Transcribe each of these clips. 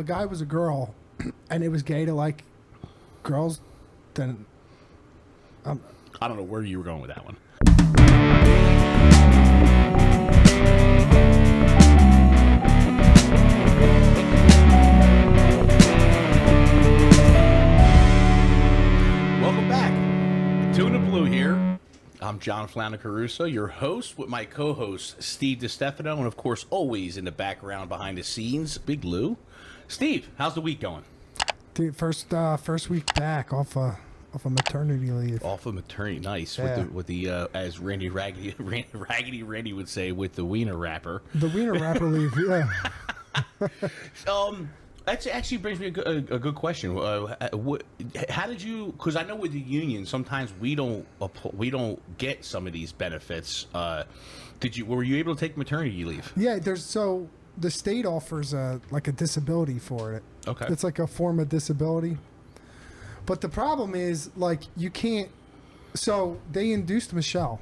a guy was a girl and it was gay to like girls, then I don't know where you were going with that one. Welcome back. Tuna Blue here. I'm John Flana Caruso, your host, with my co-host Steve DiStefano, and of course, always in the background behind the scenes, Big Lou. Steve, how's the week going? dude, first week back off a maternity leave. Off of maternity, nice. Yeah. With the as Raggedy Randy would say, with the wiener wrapper. The wiener wrapper leave, yeah. That actually brings me a good question. How did you? Because I know with the union, sometimes we don't get some of these benefits. Were you able to take maternity leave? Yeah, the state offers like a disability for it. Okay. It's like a form of disability. But the problem is, like, you can't. So they induced Michelle,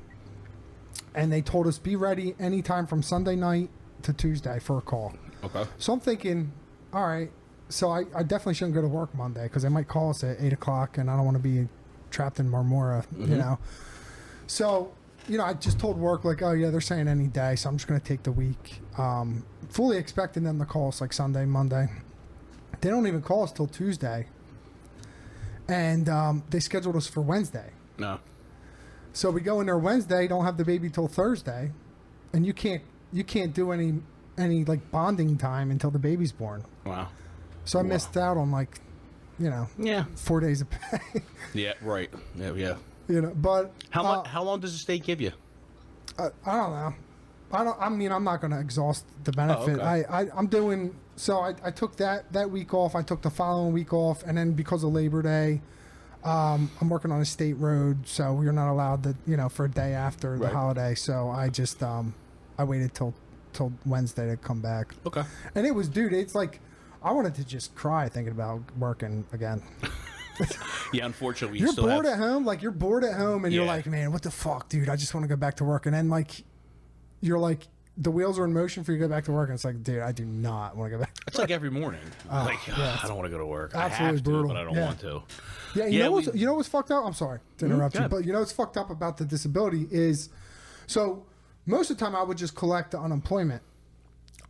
and they told us be ready anytime from Sunday night to Tuesday for a call. Okay. So I'm thinking, all right, so I definitely shouldn't go to work Monday because they might call us at 8 o'clock, and I don't want to be trapped in Marmora, you know. So, I just told work, like, oh, yeah, they're saying any day, so I'm just going to take the week. Fully expecting them to call us, like, Sunday, Monday. They don't even call us till Tuesday. And they scheduled us for Wednesday. No. So we go in there Wednesday, don't have the baby till Thursday, and you can't do any like bonding time until the baby's born. Wow. So I missed out on, like, Yeah. 4 days of pay. Yeah. Right. Yeah. But How long does the state give you? I don't know. I'm not going to exhaust the benefit. Oh, okay. I'm doing. So I took that week off. I took the following week off, and then because of Labor Day, I'm working on a state road, so we're not allowed to, for a day after the holiday. So I just I waited till Wednesday to come back. Okay. And it was, dude, it's like I wanted to just cry thinking about working again. Yeah, unfortunately, you're bored at home. Like, you're bored at home, and you're Yeah. like, man, what the fuck, dude? I just want to go back to work. And then, like, you're like, the wheels are in motion for you to go back to work, and it's like, dude, I do not want to go back. It's like every morning. I don't want to go to work. I have to, but I don't want to. Yeah, you know what's fucked up? I'm sorry to interrupt you, yeah. but what's fucked up about the disability is, so most of the time I would just collect the unemployment,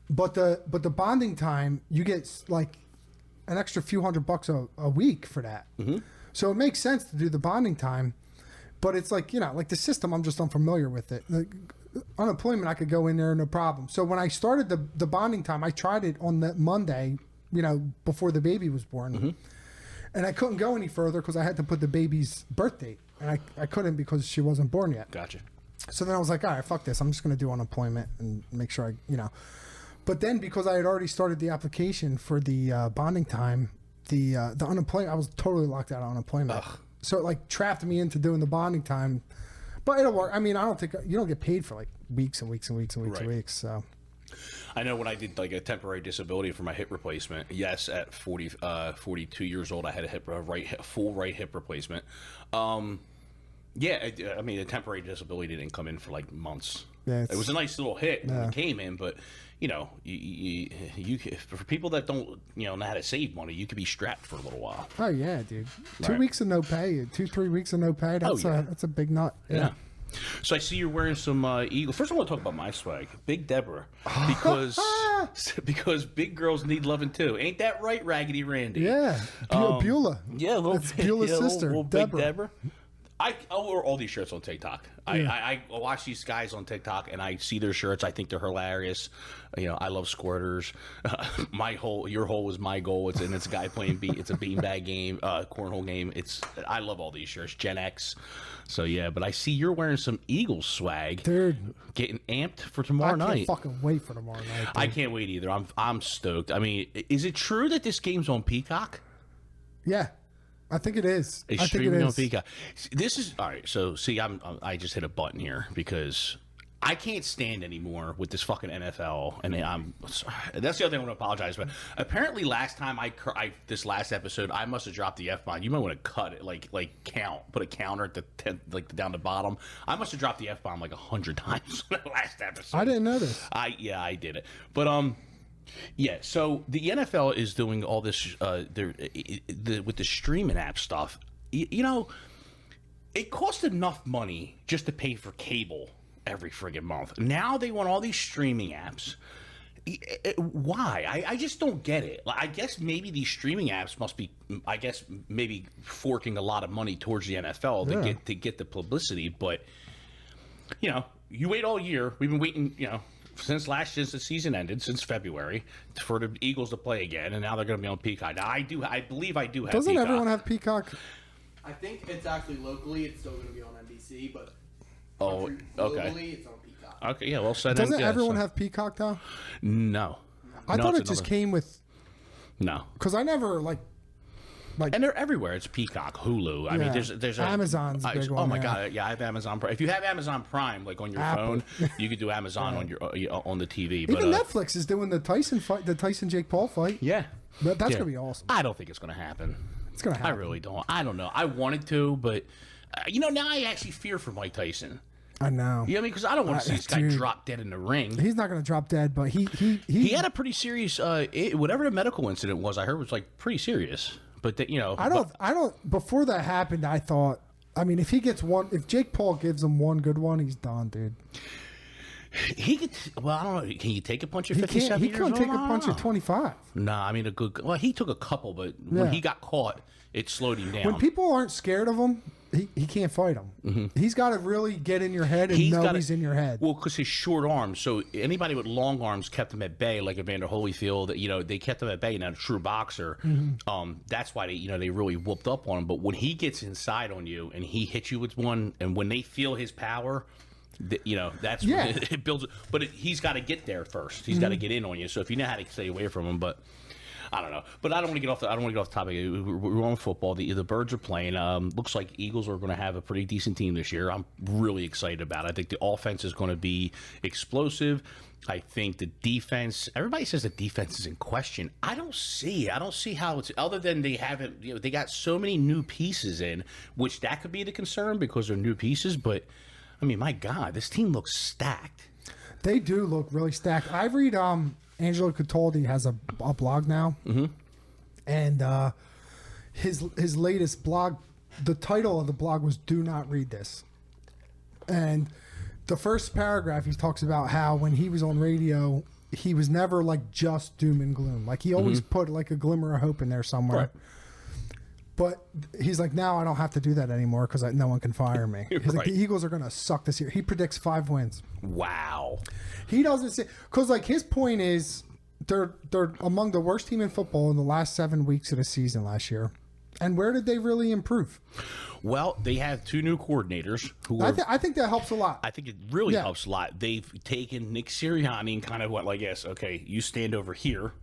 but the bonding time, you get like an extra few $100 a week for that. Mm-hmm. So it makes sense to do the bonding time, but it's like, like the system, I'm just unfamiliar with it. Like, unemployment, I could go in there, no problem. So when I started the bonding time, I tried it on that Monday, before the baby was born. Mm-hmm. And I couldn't go any further because I had to put the baby's birth date. And I couldn't because she wasn't born yet. Gotcha. So then I was like, all right, fuck this. I'm just going to do unemployment and make sure But then because I had already started the application for the bonding time, the unemployment, I was totally locked out of unemployment. Ugh. So it like trapped me into doing the bonding time. But it'll work. I mean, I don't think you don't get paid for like weeks and weeks and weeks and weeks and weeks. So I know when I did like a temporary disability for my hip replacement. Yes, at 42 years old, I had a full right hip replacement. Yeah, I mean, a temporary disability didn't come in for like months. Yeah, it was a nice little hit when it came in, but you for people that don't know how to save money, you could be strapped for a little while. Oh yeah, dude. 2 weeks of no pay, 3 weeks of no pay. That's a big nut. Yeah. So I see you're wearing some Eagle. First, I want to talk about my swag, Big Deborah, because big girls need loving too. Ain't that right, Raggedy Randy? Yeah, Beulah. Yeah, that's Beulah's sister, little Deborah. Big Deborah. I wear all these shirts on TikTok. I watch these guys on TikTok and I see their shirts. I think they're hilarious. I love squirters. Your hole is my goal. It's a guy playing it's a beanbag game, cornhole game. I love all these shirts. Gen X. So yeah, but I see you're wearing some Eagles swag, dude. Getting amped for tomorrow night. I can't fucking wait for tomorrow night. Dude. I can't wait either. I'm stoked. I mean, is it true that this game's on Peacock? Yeah. I think it is. It's streaming on Peacock. This is all right. So see, I just hit a button here because I can't stand anymore with this fucking NFL, and that's the other thing I want to apologize. But apparently, last time this last episode, I must have dropped the F-bomb. You might want to cut it, like put a counter at the 10, like down the bottom. I must have dropped the F-bomb like 100 times in the last episode. I didn't know this. I did it, but Yeah, so the NFL is doing all this with the streaming app stuff. You know, it costs enough money just to pay for cable every friggin' month. Now they want all these streaming apps. Why? I just don't get it. I guess maybe these streaming apps must be, I guess, maybe forking a lot of money towards the NFL to get the publicity. But, you know, you wait all year. We've been waiting, you know, since the season ended, since February, for the Eagles to play again, and now they're going to be on Peacock. Now, I believe I do have Doesn't Peacock. everyone have Peacock? I think it's actually locally. It's still going to be on NBC, but okay. Globally, it's on Peacock. Okay, yeah, well, send Doesn't everyone have Peacock though? No. I thought it just came with. No. Because I never like. And they're everywhere. It's Peacock, Hulu. I mean, there's Amazon's a big one. Oh my god, yeah, I have Amazon Prime. If you have Amazon Prime, like on your phone, you could do Amazon on your on the TV. But even Netflix is doing the Tyson fight, the Tyson Jake Paul fight. Yeah, but that's gonna be awesome. I don't think it's gonna happen. It's gonna happen. I really don't. I don't know. I wanted to, but you know, now I actually fear for Mike Tyson. I know. You know what I mean? Because I don't want to see this guy drop dead in the ring. He's not going to drop dead, but he had a pretty serious whatever the medical incident was. I heard was like pretty serious. But you know, I don't. Before that happened, I thought. I mean, if Jake Paul gives him one good one, he's done, dude. He could. Well, I don't know. Can you take a punch at 57 He years can't old? take a punch at 25. Nah, I mean a good. Well, he took a couple, but when he got caught, it slowed him down. When people aren't scared of him, he can't fight him. Mm-hmm. He's got to really get in your head and he's in your head. Well, because his short arms. So anybody with long arms kept him at bay, like Evander Holyfield. You know, they kept him at bay. And a true boxer, that's why they really whooped up on him. But when he gets inside on you and he hits you with one, and when they feel his power. You know, that's what it builds. But he's got to get there first. He's got to get in on you. So if you know how to stay away from him, but I don't know. But I don't want to get off the topic. We're on football. The Birds are playing. Looks like Eagles are going to have a pretty decent team this year. I'm really excited about it. I think the offense is going to be explosive. I think the defense. Everybody says the defense is in question. I don't see how it's other than they haven't. You know, they got so many new pieces in, which that could be the concern because they're new pieces, but. I mean, my God, this team looks stacked. They do look really stacked. I read Angelo Cataldi has a blog now, and his latest blog, the title of the blog was "Do Not Read This," and the first paragraph he talks about how when he was on radio, he was never like just doom and gloom. Like he always put like a glimmer of hope in there somewhere. Right. But he's like, now I don't have to do that anymore because no one can fire me. He's like, the Eagles are going to suck this year. He predicts 5 wins. Wow. He doesn't say because like his point is they're among the worst team in football in the last 7 weeks of the season last year. And where did they really improve? Well, they have 2 new coordinators. I think that helps a lot. I think it really helps a lot. They've taken Nick Sirianni and kind of went like, yes, okay, you stand over here.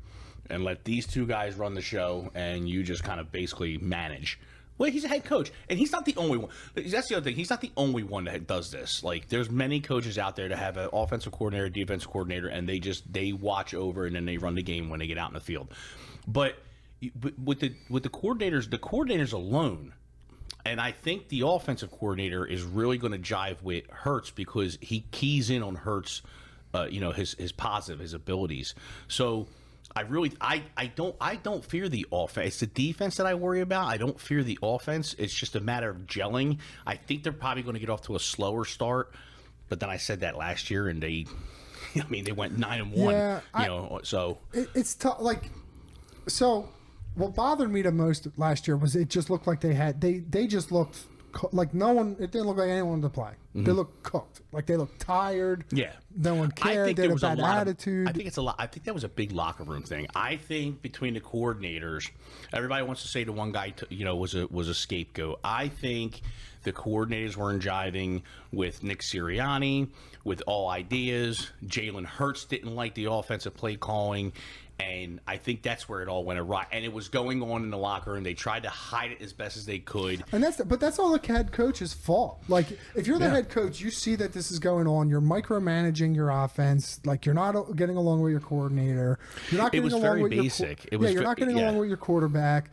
And let these 2 guys run the show, and you just kind of basically manage. Well, he's a head coach, and he's not the only one. That's the other thing. He's not the only one that does this. Like, there's many coaches out there that have an offensive coordinator, defensive coordinator, and they watch over and then they run the game when they get out in the field. But with the coordinators alone, and I think the offensive coordinator is really going to jive with Hurts because he keys in on Hurts, his positive, his abilities. So. I don't fear the offense. It's the defense that I worry about. I don't fear the offense. It's just a matter of gelling. I think they're probably going to get off to a slower start. But then I said that last year, and they went 9-1. Yeah, so it's tough. Like, so what bothered me the most last year was it just looked like they just looked like no one. It didn't look like anyone to play. Mm-hmm. They looked cooked. Like they looked tired. Yeah, no one cared. They had a bad attitude. I think it's a lot. I think that was a big locker room thing. I think between the coordinators, everybody wants to say the one guy was a scapegoat. I think the coordinators weren't jiving with Nick Sirianni with all ideas. Jalen Hurts didn't like the offensive play calling. And I think that's where it all went awry. And it was going on in the locker room. They tried to hide it as best as they could. And that's all the head coach's fault. Like, if you're the head coach, you see that this is going on. You're micromanaging your offense. Like, you're not getting along with your coordinator. You're not getting along with you're not getting along with your quarterback.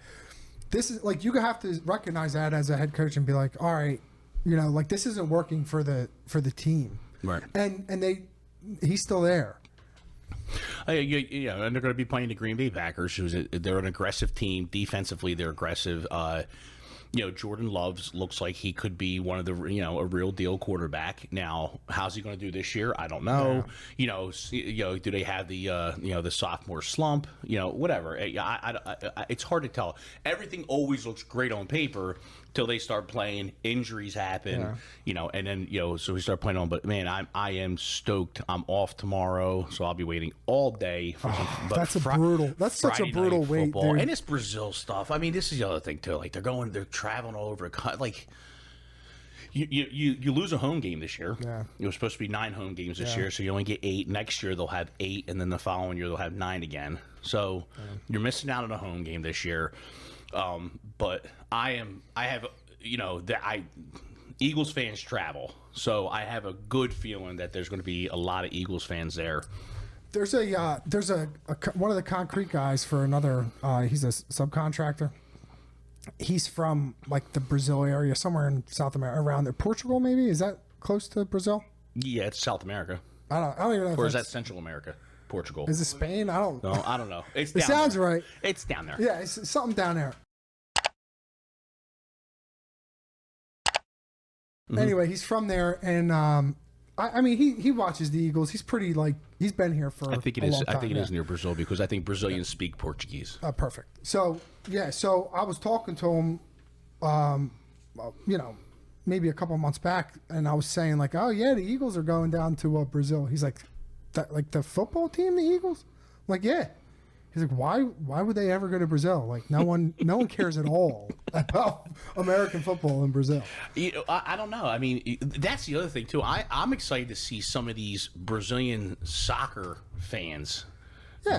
This is like you have to recognize that as a head coach and be like, all right, like this isn't working for the team. Right. And he's still there. Yeah, and they're going to be playing the Green Bay Packers. They're an aggressive team. Defensively, they're aggressive. Jordan Love looks like he could be one of the, a real deal quarterback. Now, how's he going to do this year? I don't know. Yeah. Do they have the sophomore slump? Whatever. It's hard to tell. Everything always looks great on paper till they start playing. Injuries happen. And then so we start playing on. But man, I am stoked. I'm off tomorrow, so I'll be waiting all day for some. That's such a brutal wait, dude. And it's Brazil stuff. I mean, this is the other thing too. Like they're traveling all over. Like you lose a home game this year. Yeah. It was supposed to be 9 home games this year, so you only get 8. Next year they'll have 8, and then the following year they'll have 9 again. So you're missing out on a home game this year. But Eagles fans travel, so I have a good feeling that there's going to be a lot of Eagles fans there. There's one of the concrete guys for another. He's a subcontractor. He's from like the Brazil area, somewhere in South America, around there. Portugal, maybe? Is that close to Brazil? Yeah, it's South America. I don't even know. Or is that Central America? Portugal. Is it Spain? I don't know. It sounds right. It's down there. Yeah, it's something down there. Mm-hmm. Anyway, he's from there, and I mean, he watches the Eagles. He's pretty he's been here for. I think it is. I think it is near Brazil because I think Brazilians speak Portuguese. Perfect. So so I was talking to him, maybe a couple months back, and I was saying like, oh yeah, the Eagles are going down to Brazil. He's like, like the football team, the Eagles. I'm like, yeah. He's like, why would they ever go to Brazil? Like, no one cares at all about American football in Brazil. I don't know. I mean, that's the other thing too. I'm excited to see some of these Brazilian soccer fans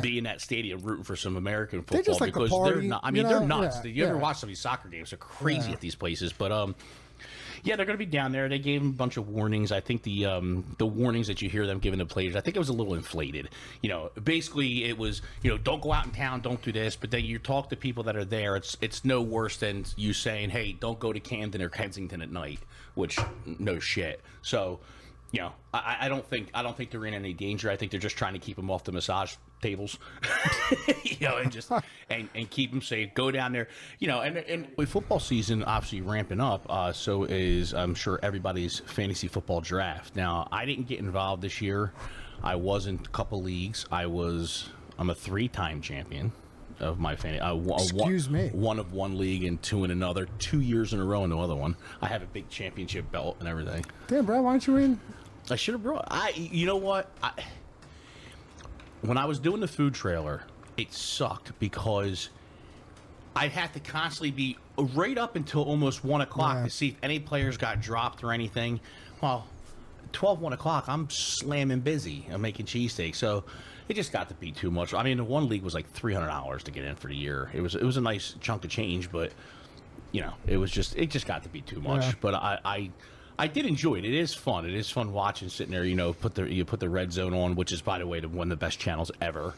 be in that stadium rooting for some American football, just like because party, they're not. I mean, they're nuts. Yeah, you ever watch some of these soccer games? They're crazy at these places, but yeah, they're going to be down there. They gave them a bunch of warnings. I think the warnings that you hear them giving the players, I think it was a little inflated. Basically it was, don't go out in town, don't do this. But then you talk to people that are there. It's no worse than you saying, hey, don't go to Camden or Kensington at night, which no shit. So, I don't think they're in any danger. I think they're just trying to keep them off the massage tables, and just and keep them safe. Go down there, and with football season obviously ramping up, so is I'm sure everybody's fantasy football draft. Now, I didn't get involved this year. I was in a couple leagues. I'm a 3-time champion of my fantasy. Excuse me. One of one league and 2 in another. 2 years in a row in the other one. I have a big championship belt and everything. Damn, bro, why aren't you in? I should have brought. You know what? When I was doing the food trailer, it sucked because I had to constantly be right up until almost 1 o'clock to see if any players got dropped or anything. Well, 1 o'clock, I'm slamming busy. I'm making cheesesteaks, so it just got to be too much. I mean, the one league was like $300 to get in for the year. It was a nice chunk of change, but it just got to be too much. Yeah. But I did enjoy it. It is fun. It is fun watching, sitting there. You put the Red Zone on, which is, by the way, one of the best channels ever.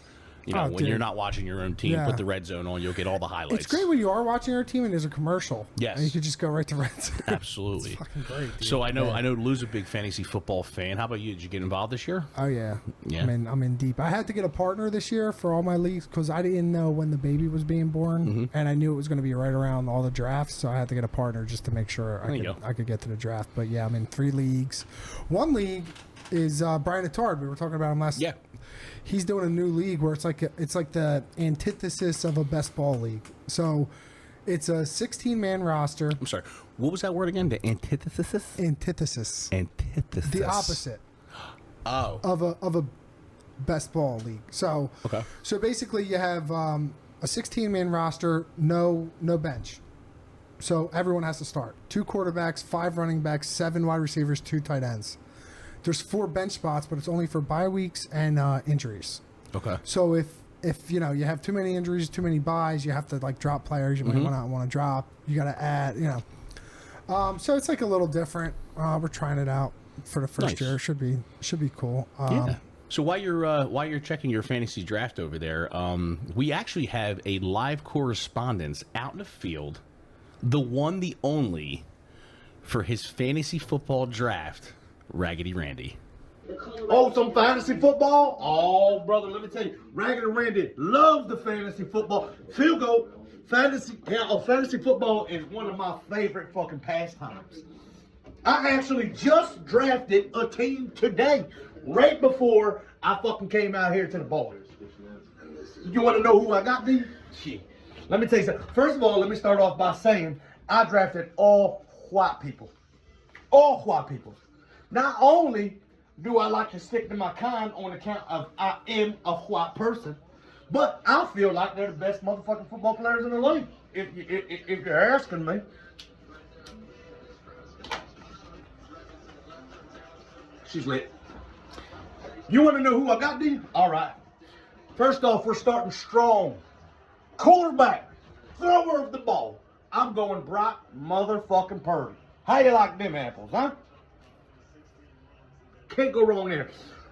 When you're not watching your own team, put the Red Zone on. You'll get all the highlights. It's great when you are watching your team and there's a commercial. Yes, and you can just go right to Red Zone. Absolutely, it's fucking great. Dude. So I know Lou's a big fantasy football fan. How about you? Did you get involved this year? Oh yeah. I'm in deep. I had to get a partner this year for all my leagues because I didn't know when the baby was being born, and I knew it was going to be right around all the drafts. So I had to get a partner just to make sure I could get to the draft. But yeah, I'm in 3 leagues. One league is Brian and TaaB. We were talking about him last. Yeah. He's doing a new league where it's like the antithesis of a best ball league. So it's a 16-man roster. I'm sorry. What was that word again? The antithesis? Antithesis. Antithesis. The opposite. Oh. Of a best ball league. So okay. So basically you have a 16-man roster, no bench. So everyone has to start. 2 quarterbacks, 5 running backs, 7 wide receivers, 2 tight ends. There's 4 bench spots, but it's only for bye weeks and injuries. Okay. So if you have too many injuries, too many buys, you have to drop players. You might want to drop. You got to add. So it's like a little different. We're trying it out for the first year. Should be cool. Yeah. So while you're checking your fantasy draft over there, we actually have a live correspondence out in the field, the one, the only, for his fantasy football draft. Raggedy Randy. Oh, some fantasy football? Oh, brother, let me tell you, Raggedy Randy loves the fantasy football. Field goal, fantasy football is one of my favorite fucking pastimes. I actually just drafted a team today, right before I fucking came out here to the borders. You want to know who I got, D? Shit. Let me tell you something. First of all, let me start off by saying I drafted all white people. All white people. Not only do I like to stick to my kind on account of I am a white person, but I feel like they're the best motherfucking football players in the league. If you're asking me. She's lit. You want to know who I got, D? All right. First off, we're starting strong. Quarterback, thrower of the ball. I'm going Brock motherfucking Purdy. How you like them apples, huh? Can't go wrong there.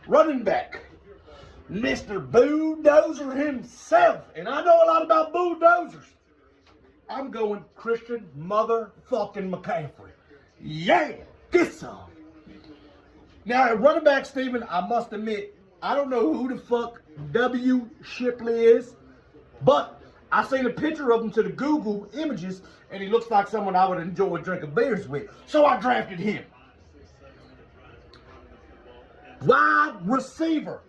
Running back, Mr. Bulldozer himself. And I know a lot about bulldozers. I'm going Christian motherfucking McCaffrey. Yeah, get some. Now, at running back, Steven, I must admit, I don't know who the fuck W. Shipley is, but I seen a picture of him to the Google images, and he looks like someone I would enjoy drinking beers with. So I drafted him. Wide receiver.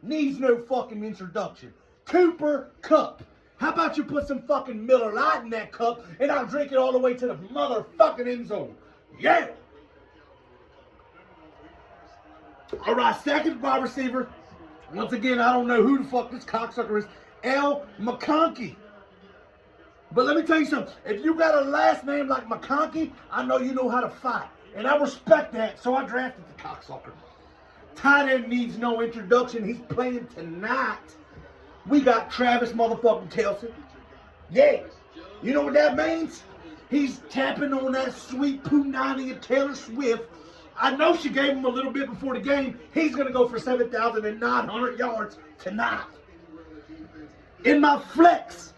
Needs no fucking introduction. Cooper Kupp. How about you put some fucking Miller Lite in that cup, and I'll drink it all the way to the motherfucking end zone. Yeah. All right, second wide receiver. Once again, I don't know who the fuck this cocksucker is. L. McConkey. But let me tell you something. If you got a last name like McConkey, I know you know how to fight. And I respect that, so I drafted the cocksucker. Tight end needs no introduction. He's playing tonight. We got Travis motherfucking Kelce. Yeah. You know what that means? He's tapping on that sweet punani of Taylor Swift. I know she gave him a little bit before the game. He's going to go for 7,900 yards tonight. In my flex,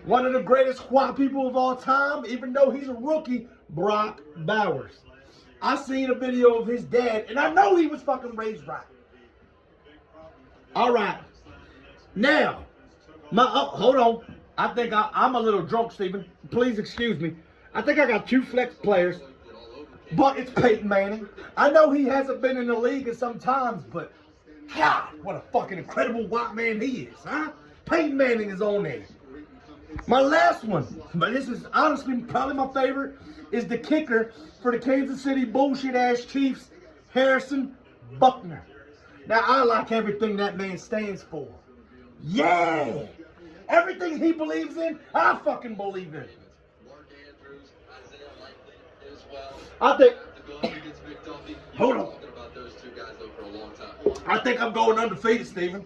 one of the greatest white people of all time, even though he's a rookie, Brock Bowers. I seen a video of his dad, and I know he was fucking raised right. All right. Now, hold on. I think I'm a little drunk, Steven. Please excuse me. I think I got two flex players. But it's Peyton Manning. I know he hasn't been in the league in some times, but God, what a fucking incredible white man he is, huh? Peyton Manning is on there. My last one, but this is honestly probably my favorite, is the kicker for the Kansas City bullshit-ass Chiefs, Harrison Buckner. Now, I like everything that man stands for. Yeah! Everything he believes in, I fucking believe in. I think, hold on. I think I'm going undefeated, Steven.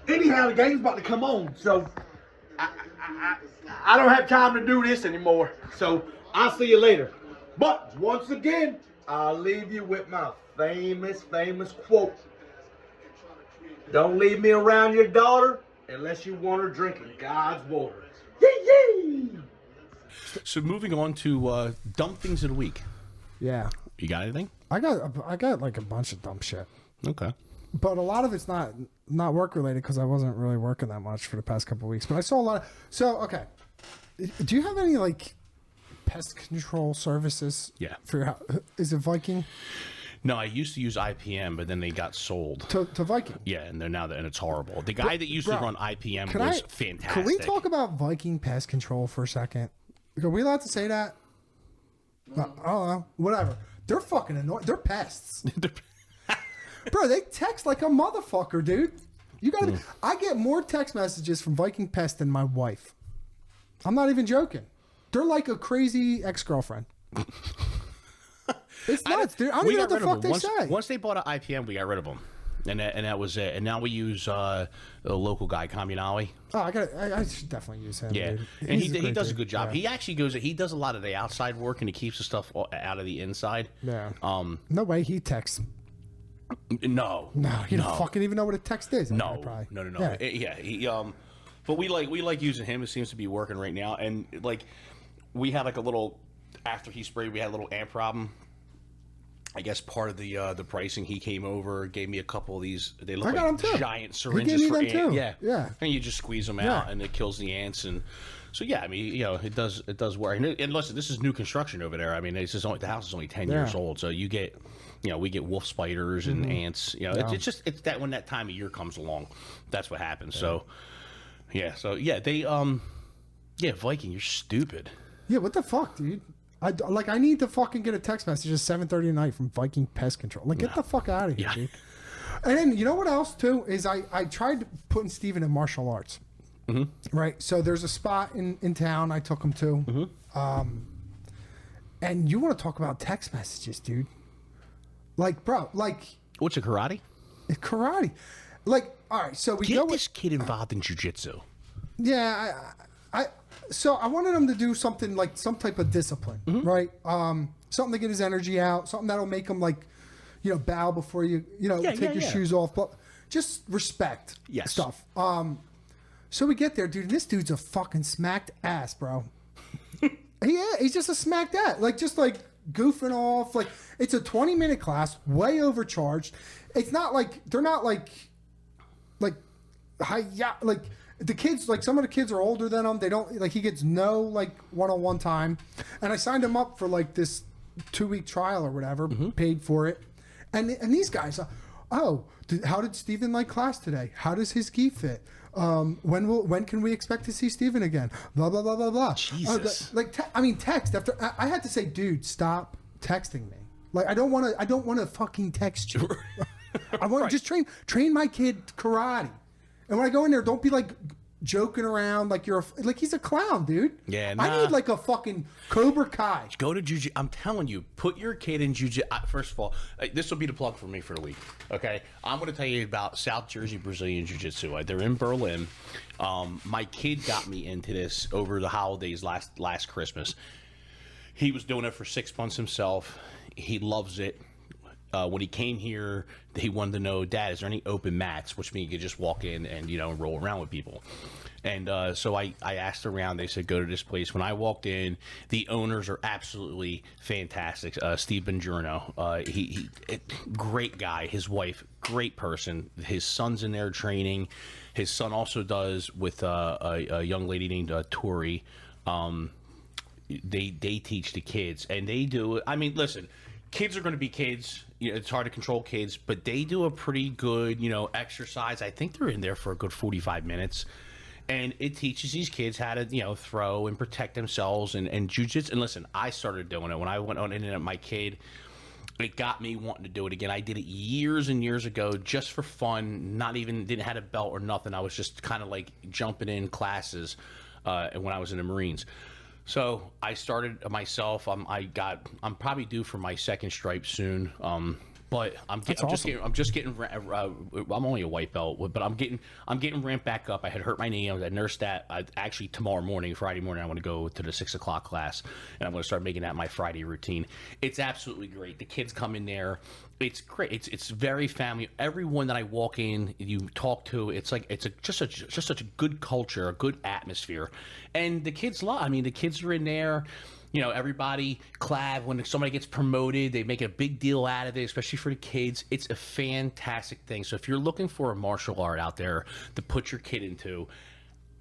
Anyhow, the game's about to come on, so I don't have time to do this anymore. So I'll see you later. But once again, I'll leave you with my famous quote. Don't leave me around your daughter unless you want her drinking God's water. Yee-yee! So moving on to dumb things of the week. Yeah. You got anything? I got like a bunch of dumb shit. Okay. But a lot of it's not work related because I wasn't really working that much for the past couple of weeks. But I saw a lot of. So okay, do you have any like pest control services? Yeah. For your house? Is it Viking? No, I used to use IPM, but then they got sold to Viking. Yeah, and they're now and it's horrible. The guy that used to run IPM was fantastic. Can we talk about Viking pest control for a second? Are we allowed to say that? No, I don't know. Whatever. They're fucking annoying. They're pests. Bro, they text like a motherfucker, dude. You gotta. I get more text messages from Viking Pest than my wife. I'm not even joking. They're like a crazy ex-girlfriend. It's nuts, dude. I don't even know what the fuck they say. Once they bought an IPM, we got rid of them. And that was it. And now we use a local guy, Communali. Oh, I should definitely use him. Yeah, dude. and he does a good job. Yeah. He actually he does a lot of the outside work, and he keeps the stuff out of the inside. Yeah. No way he texts. No. You don't fucking even know what a text is. No. Probably. No. Yeah. But we like using him. It seems to be working right now. And like we had like a little after he sprayed, we had a little ant problem. I guess part of the pricing, he came over, gave me a couple of these. They look I got like them too. giant He syringes gave me for them ants. too. Yeah, Yeah. And you just squeeze them out, and it kills the ants. And so yeah, I mean, it does work. And listen, this is new construction over there. I mean, the house is only 10 years old, so you get. We get wolf spiders and ants. It's that when that time of year comes along, that's what happens. So, they Viking, you're stupid. Yeah, what the fuck, dude? I need to fucking get a text message at 7:30 at night from Viking Pest Control. Like, get the fuck out of here, dude. And then you know what else too is I tried putting Steven in martial arts. Right. So there's a spot in town I took him to. And you want to talk about text messages, dude? Like, bro, What's a karate? Karate. Like, all right, so we go Get this kid involved in jiu-jitsu. Yeah, so I wanted him to do something like some type of discipline, right? Something to get his energy out, something that'll make him bow before you, take your shoes off, but just respect stuff. So we get there, dude, and this dude's a fucking smacked ass, bro. He's just a smacked ass, goofing off. Like, it's a 20-minute class, way overcharged. It's not like they're not like the kids, like some of the kids are older than him. They don't he gets no one-on-one time. And I signed him up for this 2-week trial or whatever, paid for it. And these guys, how did Steven like class today? How does his gi fit? When can we expect to see Steven again? Blah blah blah blah blah. Jesus. Text after I had to say, dude, stop texting me. Like, I don't want to fucking text you. I want to just train my kid karate. And when I go in there, don't be joking around like you're he's a clown, dude. Yeah, I need a fucking Cobra Kai. Go to jiu-jitsu. I'm telling you, put your kid in jiu-jitsu. First of all, this will be the plug for me for the week. Okay, I'm going to tell you about South Jersey Brazilian Jiu-Jitsu. They're in Berlin. My kid got me into this over the holidays last Christmas. He was doing it for 6 months himself. He loves it. When he came here, he wanted to know, Dad, is there any open mats? Which means you could just walk in and, roll around with people. And so I asked around. They said, go to this place. When I walked in, the owners are absolutely fantastic. Steve Bongiorno, he great guy. His wife, great person. His son's in there training. His son also does with a young lady named Tori. They teach the kids, and they do. I mean, listen, kids are going to be kids. It's hard to control kids, but they do a pretty good, exercise. I think they're in there for a good 45 minutes. And it teaches these kids how to, throw and protect themselves and jiu-jitsu. And listen, I started doing it when I went on internet. My kid, it got me wanting to do it again. I did it years and years ago just for fun. Didn't have a belt or nothing. I was just kind of jumping in classes when I was in the Marines. So I started myself. I'm probably due for my second stripe soon. But I'm only a white belt, but I'm getting ramped back up. I had hurt my knee. I was at nursed that. Actually tomorrow morning, Friday morning, I want to go to the 6 o'clock class, and I'm going to start making that my Friday routine. It's absolutely great. The kids come in there. It's great. It's very family. Everyone that I walk in, you talk to, it's just such a good culture, a good atmosphere, and the kids love. I mean, the kids are in there. Everybody clap when somebody gets promoted. They make a big deal out of it, especially for the kids. It's a fantastic thing. So if you're looking for a martial art out there to put your kid into,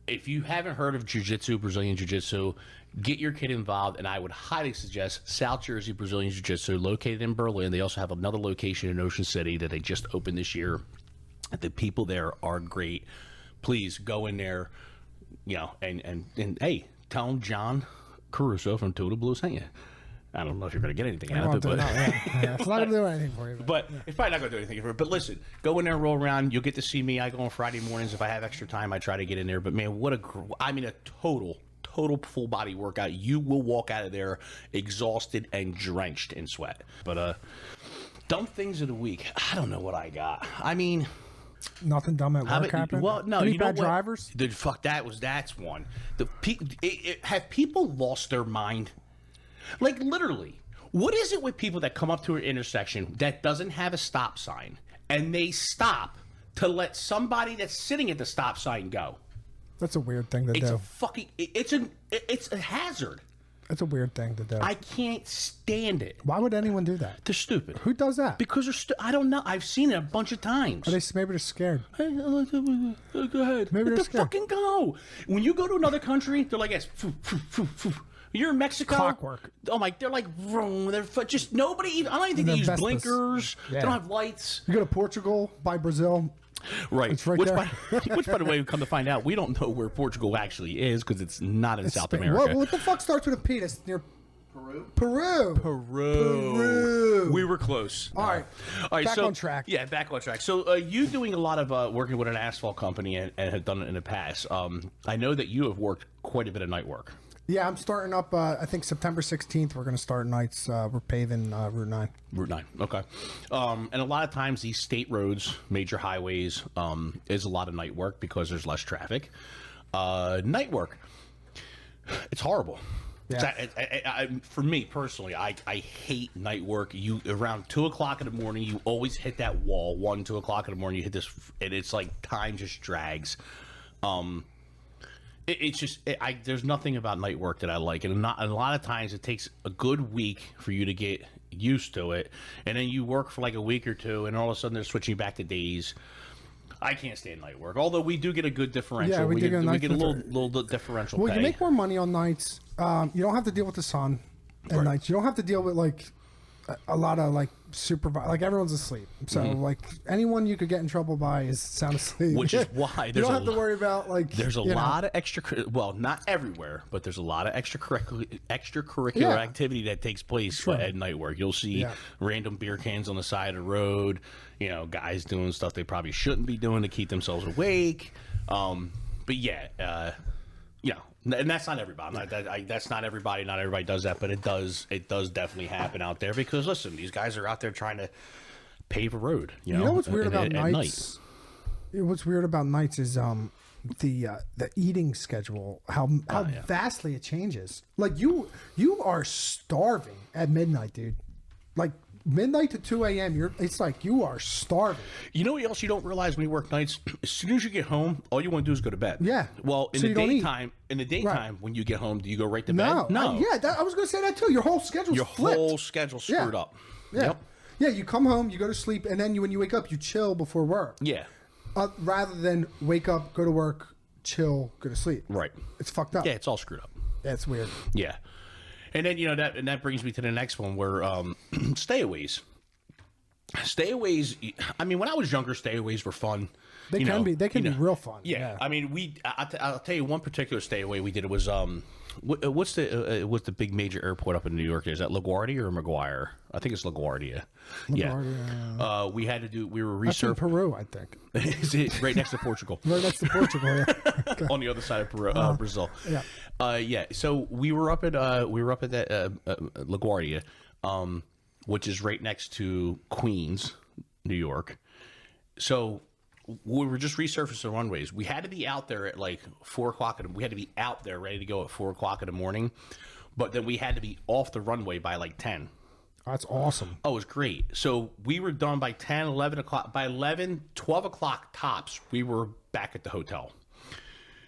if you haven't heard of jiu-jitsu, Brazilian jiu-jitsu, get your kid involved, and I would highly suggest South Jersey Brazilian Jiu-Jitsu, located in Berlin. They also have another location in Ocean City that they just opened this year. The people there are great. Please go in there, and hey, tell them John Caruso from Total Blue sent you. I don't know if you're going to get anything out of it, but it's not going to do anything for you. But it's probably not going to do anything for you. But listen, go in there, roll around. You'll get to see me. I go on Friday mornings. If I have extra time, I try to get in there. But man, a total full body workout. You will walk out of there exhausted and drenched in sweat. But dumb things of the week. I don't know what I got. I mean, nothing dumb at work happened. Well, no, any you know bad what? drivers? Dude, fuck, that's one. Have people lost their mind? Like, literally, what is it with people that come up to an intersection that doesn't have a stop sign and they stop to let somebody that's sitting at the stop sign go? That's a weird thing to do. It's a hazard. It's a weird thing to do. I can't stand it. Why would anyone do that? They're stupid. Who does that? Because they're I don't know. I've seen it a bunch of times. Maybe they're scared. Hey, go ahead. Maybe they're Just scared. fucking go. When you go to another country, they're like this. You're in Mexico. Clockwork. Oh my! They're like vroom. They're just nobody. Even, I don't even think they use Vespas. blinkers. Yeah. They don't have lights. You go to Portugal, by Brazil. Right. It's right which, there. which, by the way, we come to find out, we don't know where Portugal actually is because it's not in South Spain. America. What the fuck starts with a P? That's near Peru. Peru. We were close. All right. Back on track. Yeah, back on track. So you doing a lot of working with an asphalt company and had done it in the past. I know that you have worked quite a bit of night work. Yeah, I'm starting up. I think September 16th. We're going to start nights. We're paving Route 9. Route 9. Okay. And a lot of times these state roads, major highways, is a lot of night work because there's less traffic. Night work, it's horrible. Yeah. For me personally, I hate night work. You around 2 o'clock in the morning, you always hit that wall. 2 o'clock in the morning, you hit this, and it's like time just drags. It's just there's nothing about night work that I like, and a lot of times it takes a good week for you to get used to it, and then you work for like a week or two, and all of a sudden they're switching back to days. I can't stand night work, although we do get a good differential. Yeah, we get a little differential. Well, pay. you make more money on nights. You don't have to deal with the sun at nights. You don't have to deal with like a lot of like like everyone's asleep. So like anyone you could get in trouble by is sound asleep. Which is why you don't have to worry about like there's a lot of not everywhere, but there's a lot of extracurricular activity that takes place at night work. You'll see random beer cans on the side of the road, guys doing stuff they probably shouldn't be doing to keep themselves awake. But yeah, and that's not everybody. That's not everybody. Not everybody does that, but it does definitely happen out there because listen, these guys are out there trying to pave a road. You know what's weird about at nights? What's weird about nights is the eating schedule. How vastly it changes. Like you are starving at midnight, dude. Like midnight to 2 a.m. It's like you are starving. You know what else you don't realize when you work nights? As soon as you get home, all you want to do is go to bed. Yeah. Well, in the daytime, when you get home, do you go right to bed? No. I was going to say that too. Your whole schedule's flipped. Whole schedule's screwed up. Yeah. Yep. Yeah. You come home, you go to sleep, and then when you wake up, you chill before work. Yeah. Rather than wake up, go to work, chill, go to sleep. Right. It's fucked up. Yeah, it's all screwed up. Yeah, it's weird. Yeah. And then that brings me to the next one where stayaways. Stayaways. I mean, when I was younger, stayaways were fun. They can be real fun. Yeah. I mean, I'll tell you one particular stayaway we did. It was what's the big major airport up in New York? Is that LaGuardia or McGuire? I think it's LaGuardia. Yeah. We had to do. We were That's in researching Peru, I think. Is it right next to Portugal? Right next to Portugal. Yeah. Okay. On the other side of Peru, Brazil. Yeah. Yeah. So we were up at that LaGuardia, which is right next to Queens, New York. So we were just resurfacing the runways. We had to be out there at like 4 o'clock. We had to be out there ready to go at 4 o'clock in the morning. But then we had to be off the runway by like 10. That's awesome. Oh, it was great. So we were done by 10, 11 o'clock. By 11, 12 o'clock tops, we were back at the hotel.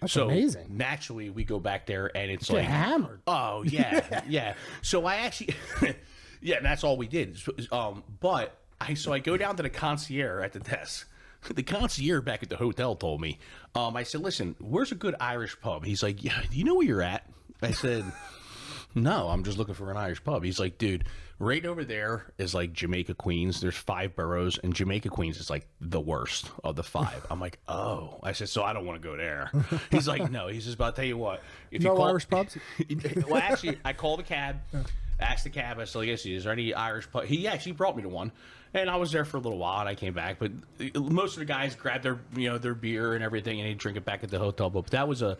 That's amazing. Naturally, we go back there and it's Get like hammered. Oh yeah, yeah. So I actually, yeah, and that's all we did. But I go down to the concierge at the desk. The concierge back at the hotel told me. I said, "Listen, where's a good Irish pub?" He's like, "Yeah, do you know where you're at?" I said, "No, I'm just looking for an Irish pub." He's like, "Dude, right over there is like Jamaica Queens. There's 5 boroughs, and Jamaica Queens is like the worst of the 5." I'm like, "Oh," I said, "So I don't want to go there." He's like, "No." He says, "But I'll tell you what, if no you call Irish pubs." Well, actually, I called the cab. Asked the cab, I said, "Is there any Irish pub?" He actually brought me to one, and I was there for a little while, and I came back. But most of the guys grabbed their, their beer and everything, and they drink it back at the hotel. But that was a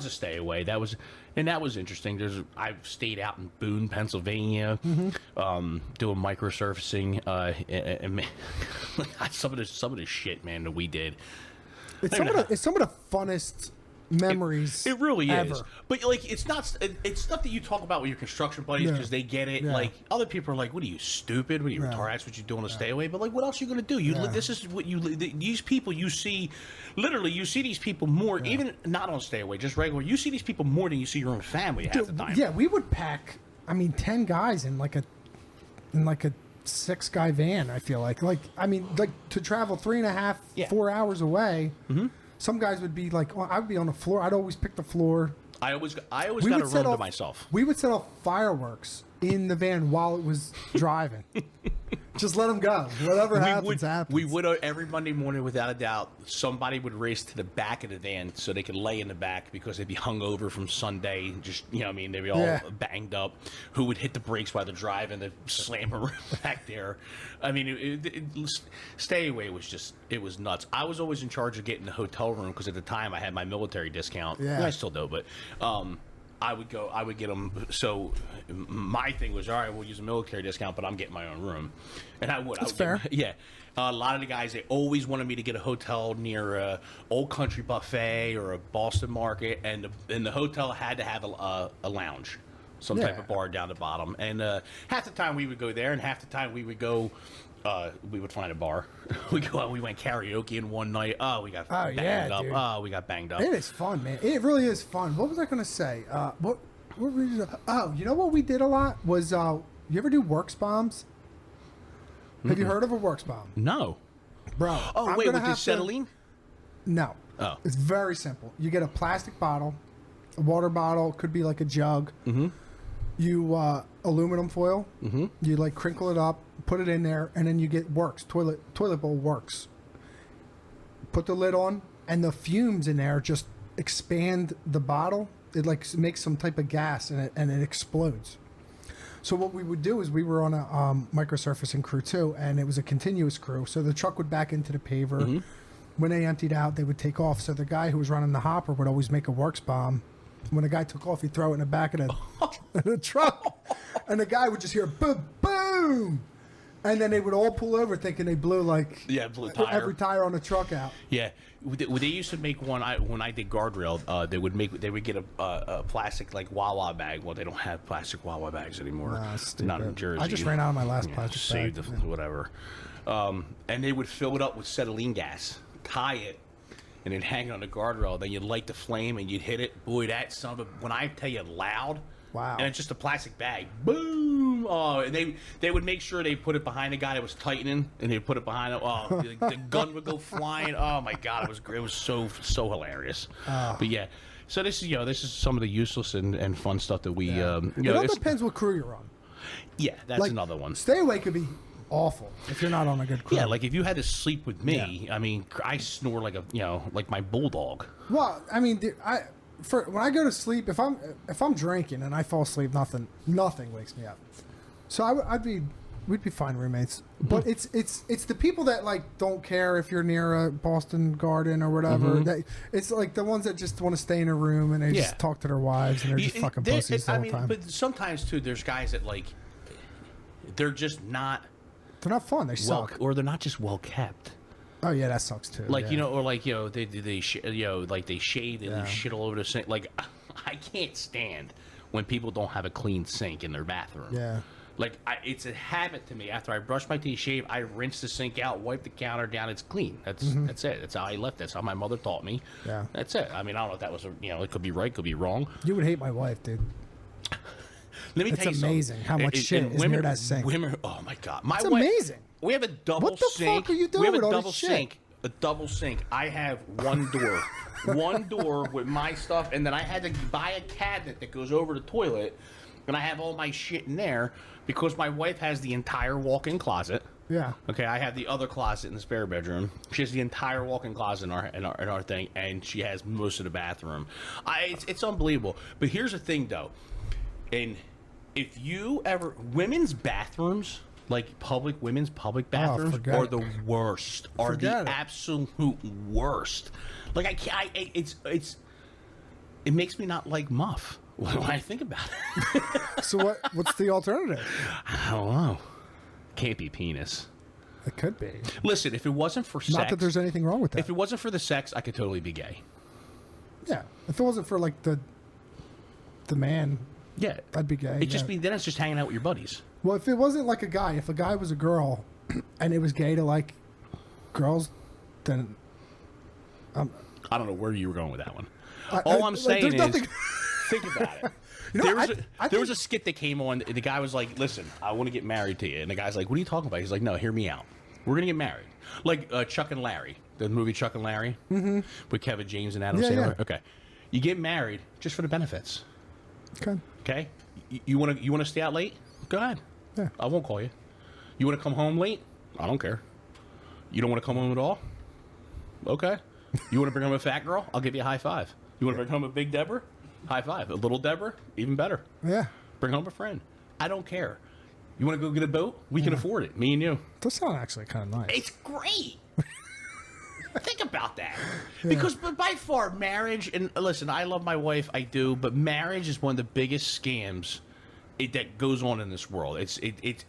stay away. That was interesting. I've stayed out in Boone, Pennsylvania, doing microsurfacing, and some of the shit, man, that we did. It's some of the funnest memories. It really ever. is. But like, it's not that you talk about with your construction buddies because they get it. Yeah. Like other people are like, "What are you, stupid? What are you retarded? That's what you're doing to stay away." But like, what else are you gonna do? This is what these people you see. Literally, you see these people more, even not on stay away, just regular. You see these people more than you see your own family half the time. Yeah, we would pack. I mean, 10 guys in like a 6-guy van. I feel like to travel 3.5, 4 hours away. Mm-hmm. Some guys would be like, I would be on the floor. I'd always pick the floor. I always got a room to myself. We would set off fireworks in the van while it was driving. Just let them go. Whatever happens. We would every Monday morning, without a doubt, somebody would race to the back of the van so they could lay in the back because they'd be hungover from Sunday. Just they'd be all banged up. Who would hit the brakes while they're driving to slam around back there? I mean, stay away it was nuts. I was always in charge of getting the hotel room because at the time I had my military discount. Yeah, I still do, but. I would get them. So my thing was, all right, we'll use a military discount, but I'm getting my own room, and I would. That's fair. A lot of the guys, they always wanted me to get a hotel near a Old Country Buffet or a Boston Market, and the hotel had to have a lounge, some type of bar down the bottom. And half the time we would go there, and half the time we would go. We would find a bar. We went karaoke in one night. We got banged up. Dude. We got banged up. It is fun, man. It really is fun. What was I going to say? What were we you know what we did a lot was, you ever do works bombs? Have you heard of a works bomb? No. Bro. Oh, wait, with the acetylene? No. Oh. It's very simple. You get a plastic bottle, a water bottle, could be like a jug. Mm-hmm. You, aluminum foil. Mm-hmm. You, like, crinkle it up, put it in there, and then you get works. Toilet bowl works. Put the lid on, and the fumes in there just expand the bottle. It, like, makes some type of gas, and it explodes. So what we would do is we were on a microsurfacing crew, too, and it was a continuous crew. So the truck would back into the paver. Mm-hmm. When they emptied out, they would take off. So the guy who was running the hopper would always make a works bomb. When the guy took off, he'd throw it in the back of the truck. And the guy would just hear boom, boom. And then they would all pull over thinking they blew blew tire. Every tire on the truck out. Yeah. They used to make one, when I did guardrail, they would get a plastic like Wawa bag. Well, they don't have plastic Wawa bags anymore. Nah, not in Jersey. I just ran out of my last plastic saved bag. Whatever. And they would fill it up with acetylene gas, tie it, and then hang it on the guardrail. Then you'd light the flame and you'd hit it. Boy, that son of a... When I tell you loud... Wow. And it's just a plastic bag. Boom! Oh, and they would make sure they put it behind the guy that was tightening, and they'd put it behind it. Oh, the gun would go flying. Oh, my God. It was so hilarious. But, yeah. So this is some of the useless and fun stuff that we... it all depends what crew you're on. Yeah, that's another one. Stay away could be... awful if you're not on a good crew. Yeah, like if you had to sleep with me, I mean, I snore like like my bulldog. Well, I mean, when I go to sleep, if I'm drinking and I fall asleep, nothing wakes me up. So we'd be fine roommates. But it's the people that like don't care if you're near a Boston Garden or whatever. Mm-hmm. It's like the ones that just want to stay in a room and they just talk to their wives and they're just fucking pussies the whole time. But sometimes too, there's guys that like they're just not. They're not fun. They suck, or they're not just well kept. Oh yeah, that sucks too. Like or like they like they shave, they leave shit all over the sink. Like I can't stand when people don't have a clean sink in their bathroom. Yeah. Like it's a habit to me. After I brush my teeth, shave, I rinse the sink out, wipe the counter down. It's clean. That's it. That's how I left. That's how my mother taught me. Yeah. That's it. I mean, I don't know if that was it could be right, could be wrong. You would hate my wife, dude. Let me tell you something. It's amazing how much shit is near that sink. Women, oh my God, it's amazing. We have a double sink. What the fuck are you doing We have with a all double this shit? sink. A double sink. I have one door, one door with my stuff, and then I had to buy a cabinet that goes over the toilet, and I have all my shit in there because my wife has the entire walk-in closet. Yeah. Okay, I have the other closet in the spare bedroom. She has the entire walk-in closet in our thing, and she has most of the bathroom. It's unbelievable. But here's the thing, though, and if you ever women's bathrooms. Like women's public bathrooms are the worst. Are the absolute worst. Like I can't. It makes me not like Muff when I think about it. So what's the alternative? I don't know. Can't be penis. It could be. Listen, if it wasn't for sex, not that there's anything wrong with that. If it wasn't for the sex, I could totally be gay. Yeah. If it wasn't for like the man, Yeah. I'd be gay. It just yeah. be then it's just hanging out with your buddies. Well, if it wasn't like a guy, if a guy was a girl, and it was gay to like girls, then I don't know where you were going with that one. I- All I- I'm like, saying there's is, nothing- think about it. You know, There was, I there was a think- skit that came on. The guy was like, "Listen, I want to get married to you," and the guy's like, "What are you talking about?" He's like, "No, hear me out. We're gonna get married." Like Chuck and Larry, the movie Chuck and Larry, with Kevin James and Adam Yeah, Sandler. yeah. Okay, you get married just for the benefits. Okay. Okay, you want to stay out late? Go ahead. Yeah. I won't call you. You want to come home late? I don't care. You don't want to come home at all? Okay. You want to bring home a fat girl? I'll give you a high five. You want to bring home a big Deborah? High five. A little Deborah? Even better. Yeah. Bring home a friend. I don't care. You want to go get a boat? We can afford it. Me and you. Those sound actually kind of nice. It's great. Think about that. Because but by far, marriage, and listen, I love my wife, I do, but marriage is one of the biggest scams that goes on in this world. It's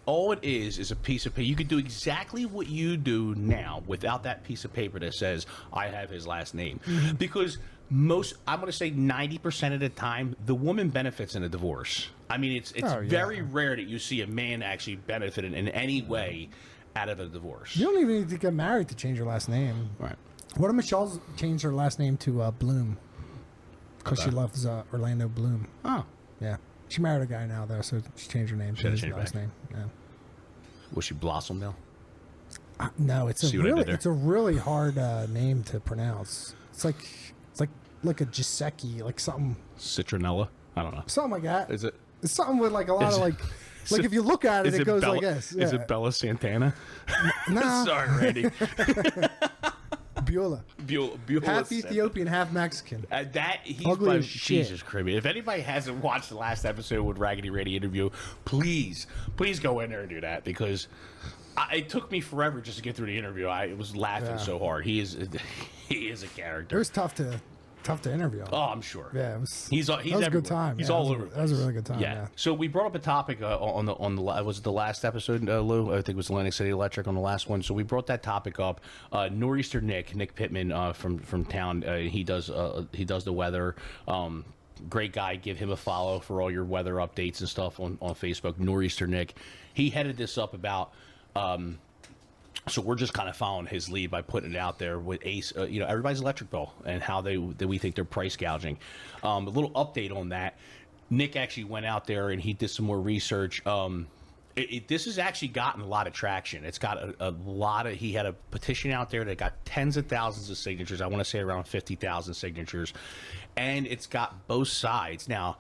all it is a piece of paper. You could do exactly what you do now without that piece of paper that says, I have his last name. Because I'm going to say 90% of the time, the woman benefits in a divorce. I mean, it's Oh, yeah. very rare that you see a man actually benefit in any way out of a divorce. You don't even need to get married to change your last name. Right. What if Michelle's changed her last name to Bloom? Because she loves Orlando Bloom. Oh. Yeah. She married a guy now, though, so she changed her name to had to his change it last back. name. Yeah. Was she Blossom now? No, it's See what I did there? it's a really hard name to pronounce. It's like a Giuseppe, like something Citronella? I don't know. like that. Is it? It's something with like a lot Is of it- like if you look at it, Is it goes Bella, like this. Is Yeah. it Bella Santana? Nah, Sorry, Randy. Beulah. Beulah Half Santana. Ethiopian, half Mexican. He's Ugly my, as shit. Jesus Christ. If anybody hasn't watched the last episode with Raggedy Randy interview, please go in there and do that, because it took me forever just to get through the interview. I was laughing Yeah. so hard. He is a It character. was tough to interview. Oh, I'm sure. Yeah, it was. He's that was a everywhere. good time. He's Yeah, all that was over. That was a really good time. Yeah. Yeah. So we brought up a topic on the was it the last episode, Lou? I think it was Atlantic City Electric on the last one. So we brought that topic up. Nor'easter Nick Pittman from town. He does the weather. Great guy. Give him a follow for all your weather updates and stuff on Facebook. Nor'easter Nick. He headed this up about. So we're just kind of following his lead by putting it out there with Ace, everybody's electric bill and how we think they're price gouging. A little update on that. Nick actually went out there and he did some more research. This has actually gotten a lot of traction. It's got a lot of. He had a petition out there that got tens of thousands of signatures. I want to say around 50,000 signatures, and it's got both sides now.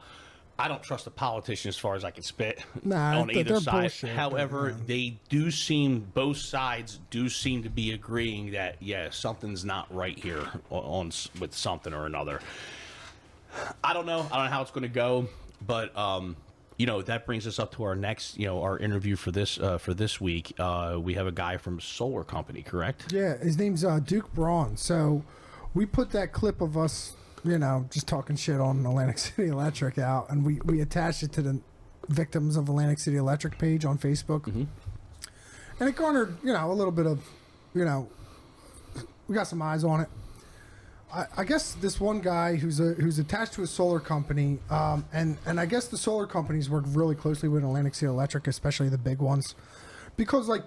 I don't trust the politician as far as I can spit Nah, on either they're side. bullshit, However, but, both sides do seem to be agreeing that, something's not right here with something or another. I don't know how it's going to go, but that brings us up to our next, our interview for this week. We have a guy from Solar Company, correct? Yeah, his name's Duke Braun. So we put that clip of us, just talking shit on Atlantic City Electric out, and we attached it to the Victims of Atlantic City Electric page on Facebook. Mm-hmm. And it garnered, a little bit of, we got some eyes on it. I guess this one guy who's attached to a solar company, and I guess the solar companies work really closely with Atlantic City Electric, especially the big ones, because like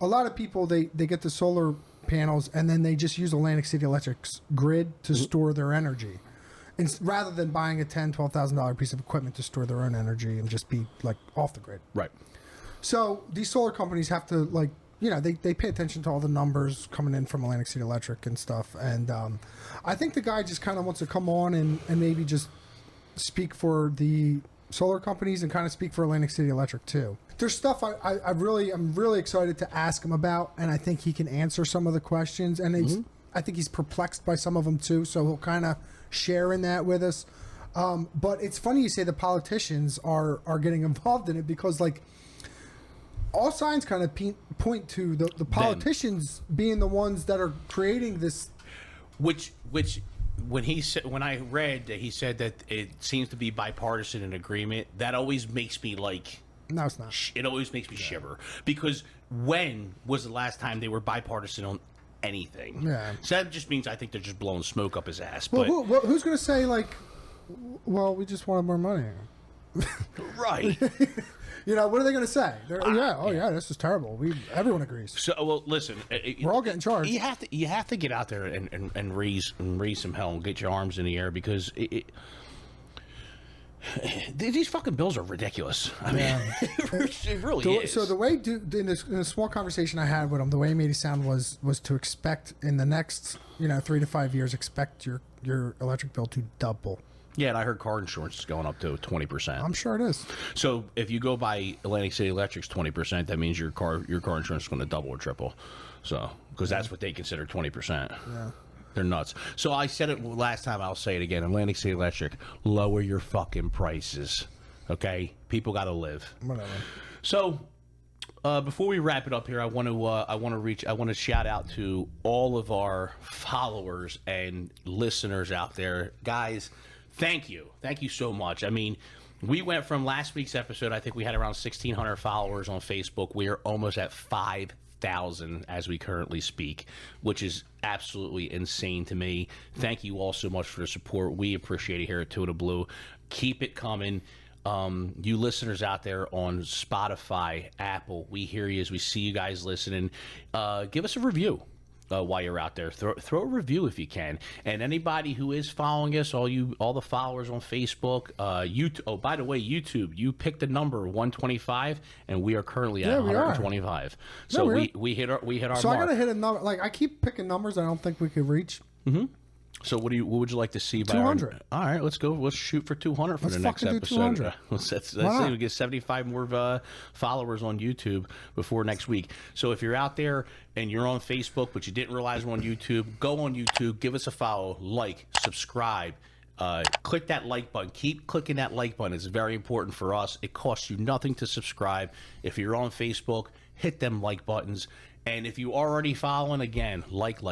a lot of people they get the solar panels and then they just use Atlantic City Electric's grid to store their energy, and rather than buying a $10,000-$12,000 piece of equipment to store their own energy and just be like off the grid. Right. So these solar companies have to they pay attention to all the numbers coming in from Atlantic City Electric and stuff. And I think the guy just kind of wants to come on and maybe just speak for the solar companies and kind of speak for Atlantic City Electric too. There's stuff I'm really excited to ask him about, and I think he can answer some of the questions. And I think he's perplexed by some of them too, so he'll kind of share in that with us. But it's funny you say the politicians are getting involved in it, because like all signs kind of point to the politicians being the ones that are creating this. Which when I read that he said that it seems to be bipartisan in agreement, that always makes me like. No, it's not. It always makes me shiver, because when was the last time they were bipartisan on anything. Yeah. So that just means I think they're just blowing smoke up his ass. Well, But who's going to say, like, well, we just wanted more money? right. You know, what are they going to say? Yeah, this is terrible. Everyone agrees. So, well, listen, We're all getting charged. You have to get out there and raise some hell and get your arms in the air because these fucking bills are ridiculous. I mean, it really is. So the way in a small conversation I had with him, the way he made it sound was to expect in the next 3 to 5 years, expect your electric bill to double. Yeah, and I heard car insurance is going up to 20%. I'm sure it is. So if you go by Atlantic City Electric's 20%, that means your car insurance is going to double or triple. So because that's what they consider 20%. Yeah. They're nuts. So I said it last time. I'll say it again. Atlantic City Electric, lower your fucking prices. Okay, people got to live. Whatever. So before we wrap it up here, I want to shout out to all of our followers and listeners out there, guys. Thank you so much. I mean, we went from last week's episode. I think we had around 1,600 followers on Facebook. We are almost at 5,000 as we currently speak, which is absolutely insane to me. Thank you all so much for the support. We appreciate it here at Total Blue. Keep it coming. You listeners out there on Spotify, Apple, we hear you as we see you guys listening. Give us a review. While you're out there, throw a review if you can. And anybody who is following us, all the followers on Facebook, YouTube. Oh, by the way, YouTube, you picked the number 125, and we are currently at 125. So we hit our mark. So I gotta hit a number. Like I keep picking numbers I don't think we could reach. Mm-hmm. So what would you like to see? By 200. All right, let's go. Let's shoot for 200 for the next episode. Do 200. Let's see. We get 75 more followers on YouTube before next week. So if you're out there and you're on Facebook but you didn't realize we're on YouTube, go on YouTube, give us a follow, like, subscribe. Click that like button. Keep clicking that like button. It's very important for us. It costs you nothing to subscribe. If you're on Facebook, hit them like buttons. And if you already following, again, like,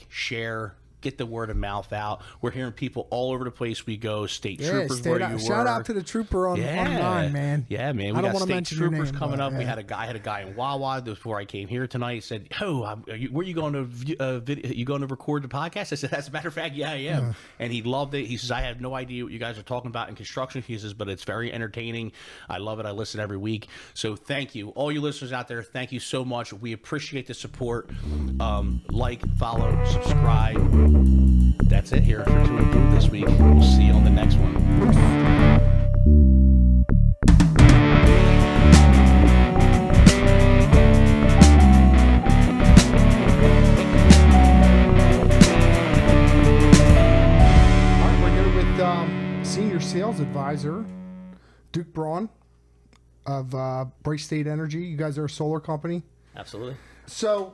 share. Get the word of mouth out. We're hearing people all over the place we go. State troopers where you were. Shout out to the trooper on 9, man. Yeah, man. We got state troopers coming up. We had a guy in Wawa before I came here tonight. He said, "Oh, where you going to you going to record the podcast?" I said, "As a matter of fact, yeah, I am." And he loved it. He says, "I have no idea what you guys are talking about in construction." He says, "But it's very entertaining. I love it. I listen every week." So thank you, all you listeners out there. Thank you so much. We appreciate the support. Like, follow, subscribe. That's it here for Total Blue this week. We'll see you on the next one. All right, we're here with Senior Sales Advisor Duke Braun of Brace State Energy. You guys are a solar company. Absolutely. So,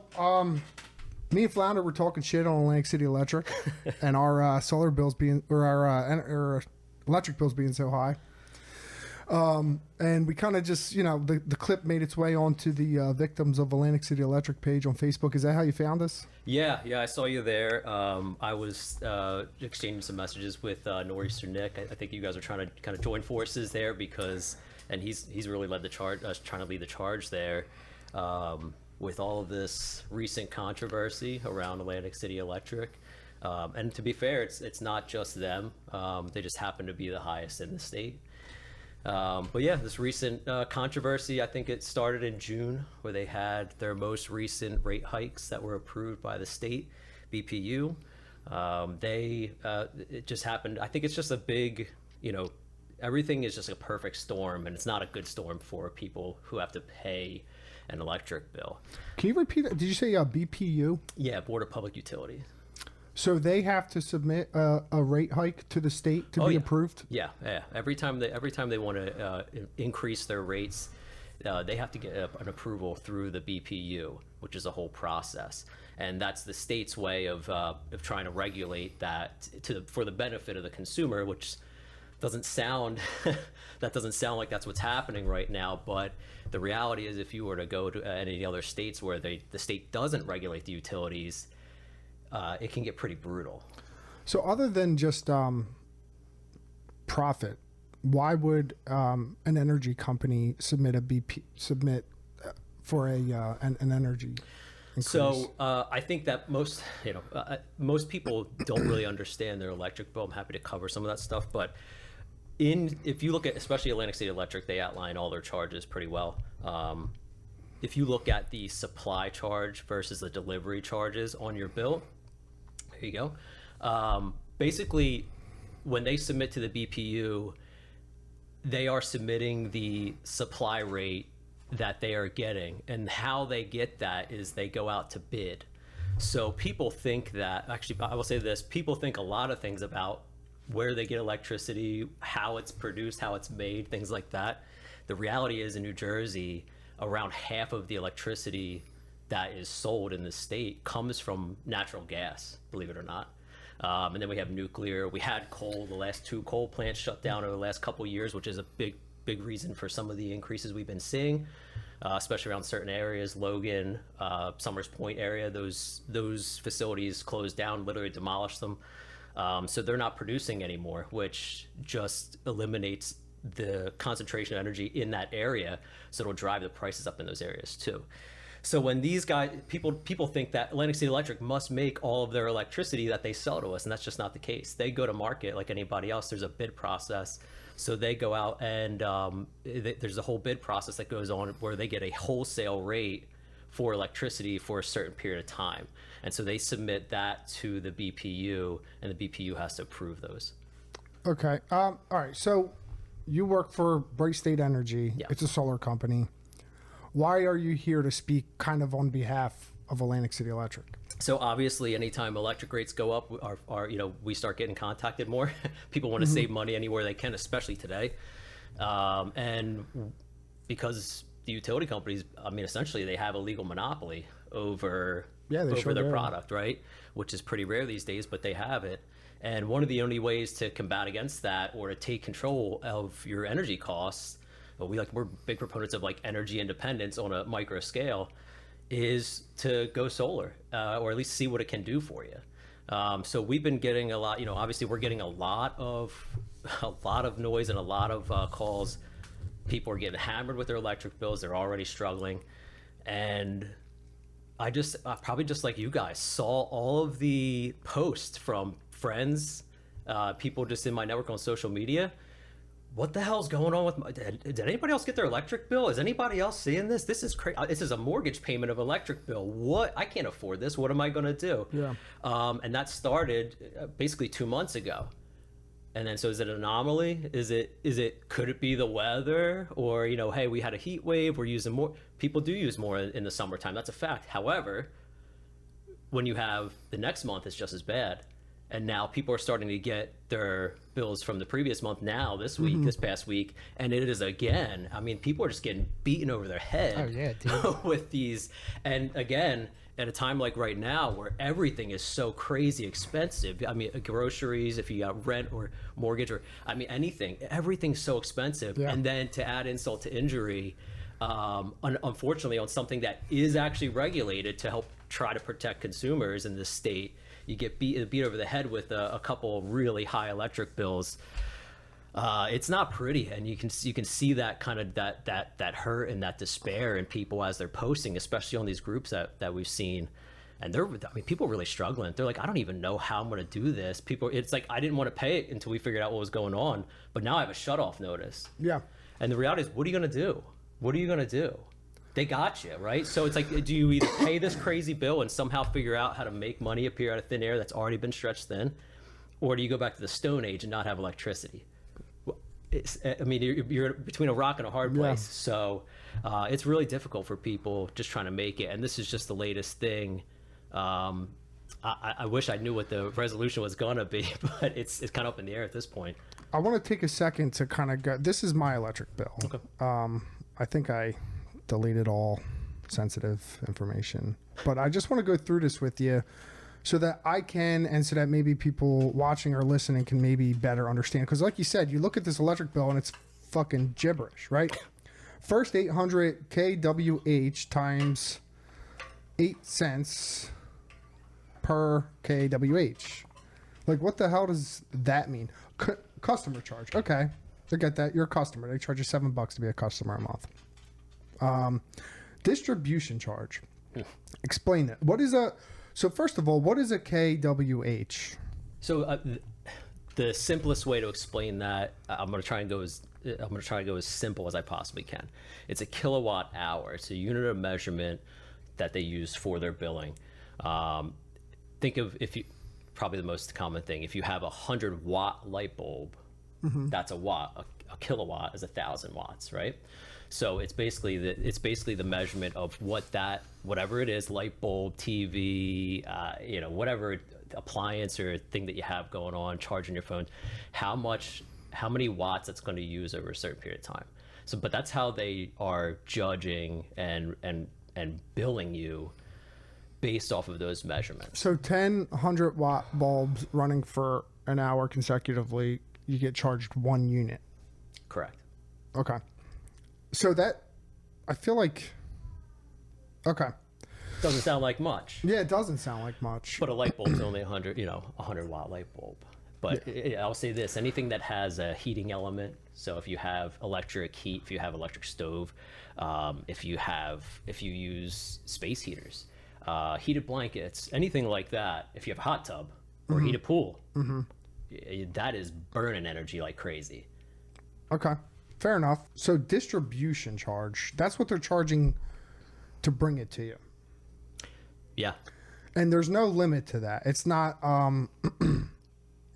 me and Flounder were talking shit on Atlantic City Electric and our solar bills being, or our electric bills being so high. And we kind of just, the clip made its way onto the Victims of Atlantic City Electric page on Facebook. Is that how you found us? Yeah, I saw you there. I was exchanging some messages with Nor'easter Nick. I think you guys are trying to kind of join forces there and he's really led the charge, trying to lead the charge there. With all of this recent controversy around Atlantic City Electric. And to be fair, it's not just them. They just happen to be the highest in the state. But yeah, this recent controversy, I think it started in June, where they had their most recent rate hikes that were approved by the state, BPU. It just happened. I think it's just a big, everything is just a perfect storm, and it's not a good storm for people who have to pay an electric bill. Can you repeat that? Did you say BPU? Yeah, Board of Public Utilities. So they have to submit a rate hike to the state to be approved? Yeah. Every time they want to increase their rates, they have to get an approval through the BPU, which is a whole process. And that's the state's way of trying to regulate that for the benefit of the consumer, which doesn't sound like that's what's happening right now. But the reality is, if you were to go to any other states where the state doesn't regulate the utilities, it can get pretty brutal. So other than just profit, why would an energy company submit for an energy increase? So I think that most people don't really understand their electric bill. I'm happy to cover some of that stuff, but if you look at especially Atlantic City Electric, they outline all their charges pretty well. If you look at the supply charge versus the delivery charges on your bill, there you go. Basically, when they submit to the BPU, they are submitting the supply rate that they are getting, and how they get that is they go out to bid. So people think that, actually, I will say this, people think a lot of things about where they get electricity, how it's produced, how it's made, things like that. The reality is in New Jersey, around half of the electricity that is sold in the state comes from natural gas, believe it or not. And then we have nuclear. We had coal. The last 2 coal plants shut down over the last couple of years, which is a big reason for some of the increases we've been seeing, especially around certain areas. Logan, Summers Point area, those facilities closed down, literally demolished them. So they're not producing anymore, which just eliminates the concentration of energy in that area. So it'll drive the prices up in those areas too. So when these guys, people think that Atlantic City Electric must make all of their electricity that they sell to us, and that's just not the case. They go to market like anybody else. There's a bid process. So they go out and there's a whole bid process that goes on where they get a wholesale rate for electricity for a certain period of time. And so they submit that to the BPU, and the BPU has to approve those. Okay. All right. So you work for Bright State Energy. Yeah. It's a solar company. Why are you here to speak kind of on behalf of Atlantic City Electric? So obviously, anytime electric rates go up, we start getting contacted more. People want to save money anywhere they can, especially today. And because the utility companies, I mean, essentially they have a legal monopoly over their product, right? Which is pretty rare these days, but they have it. And one of the only ways to combat against that, or to take control of your energy costs, we're big proponents of like energy independence on a micro scale, is to go solar, or at least see what it can do for you. So we've been getting a lot, obviously we're getting a lot of noise and a lot of calls. People are getting hammered with their electric bills. They're already struggling. And I probably just like you guys, saw all of the posts from friends, people just in my network on social media. What the hell's going on with did anybody else get their electric bill? Is anybody else seeing this? This is crazy. This is a mortgage payment of electric bill. What? I can't afford this. What am I going to do? Yeah. And that started basically 2 months ago. And then, so is it an anomaly? Could it be the weather? Or, hey, we had a heat wave. We're using more. People do use more in the summertime. That's a fact. However, when you have the next month, it's just as bad. And now people are starting to get their bills from the previous month now, this week, this past week, and it is again. I mean, people are just getting beaten over their head with these. And again, at a time like right now where everything is so crazy expensive. I mean, groceries, if you got rent or mortgage, or I mean, anything, everything's so expensive. Yeah. And then to add insult to injury, unfortunately, on something that is actually regulated to help try to protect consumers in this state, you get beat over the head with a couple of really high electric bills. It's not pretty, and you can see that kind of that hurt and that despair in people as they're posting, especially on these groups that we've seen. And people are really struggling. They're like, I don't even know how I'm going to do this. It's like, I didn't want to pay it until we figured out what was going on, but now I have a shutoff notice. Yeah. And the reality is, what are you going to do? What are you going to do? They got you, right? So it's like, do you either pay this crazy bill and somehow figure out how to make money appear out of thin air that's already been stretched thin, or do you go back to the Stone Age and not have electricity? You're between a rock and a hard place. Yeah. So it's really difficult for people just trying to make it. And this is just the latest thing. I wish I knew what the resolution was going to be, but it's kind of up in the air at this point. I want to take a second to kind of go. This is my electric bill. Okay. I think I deleted all sensitive information, but I just want to go through this with you so that I can, and so that maybe people watching or listening can maybe better understand. Because like you said, you look at this electric bill and it's fucking gibberish, right? First 800 kWh times 8 cents per kWh. Like, what the hell does that mean? Customer charge. Okay, I get that. You're a customer. They charge you $7 to be a customer a month. Distribution charge. Explain it. What is a? So first of all, what is a kWh? So the simplest way to explain that, I'm going to try and go as simple as I possibly can. It's a kilowatt hour. It's a unit of measurement that they use for their billing. Think of probably the most common thing. If you have a 100-watt light bulb, that's a watt. A kilowatt is 1,000 watts, right? So it's basically the measurement of whatever it is, light bulb, TV, whatever appliance or thing that you have going on, charging your phone, how many watts it's going to use over a certain period of time. So, but that's how they are judging and billing you based off of those measurements. So 10 100-watt bulbs running for an hour consecutively, you get charged 1 unit. Correct. Okay. So that, I feel like, okay. Doesn't sound like much. Yeah, it doesn't sound like much. But a light bulb is only 100-watt light bulb. But I'll say this, anything that has a heating element, so if you have electric heat, if you have electric stove, if you use space heaters, heated blankets, anything like that, if you have a hot tub or heated pool, that is burning energy like crazy. Okay, fair enough. So distribution charge, that's what they're charging to bring it to you. Yeah. And there's no limit to that. It's not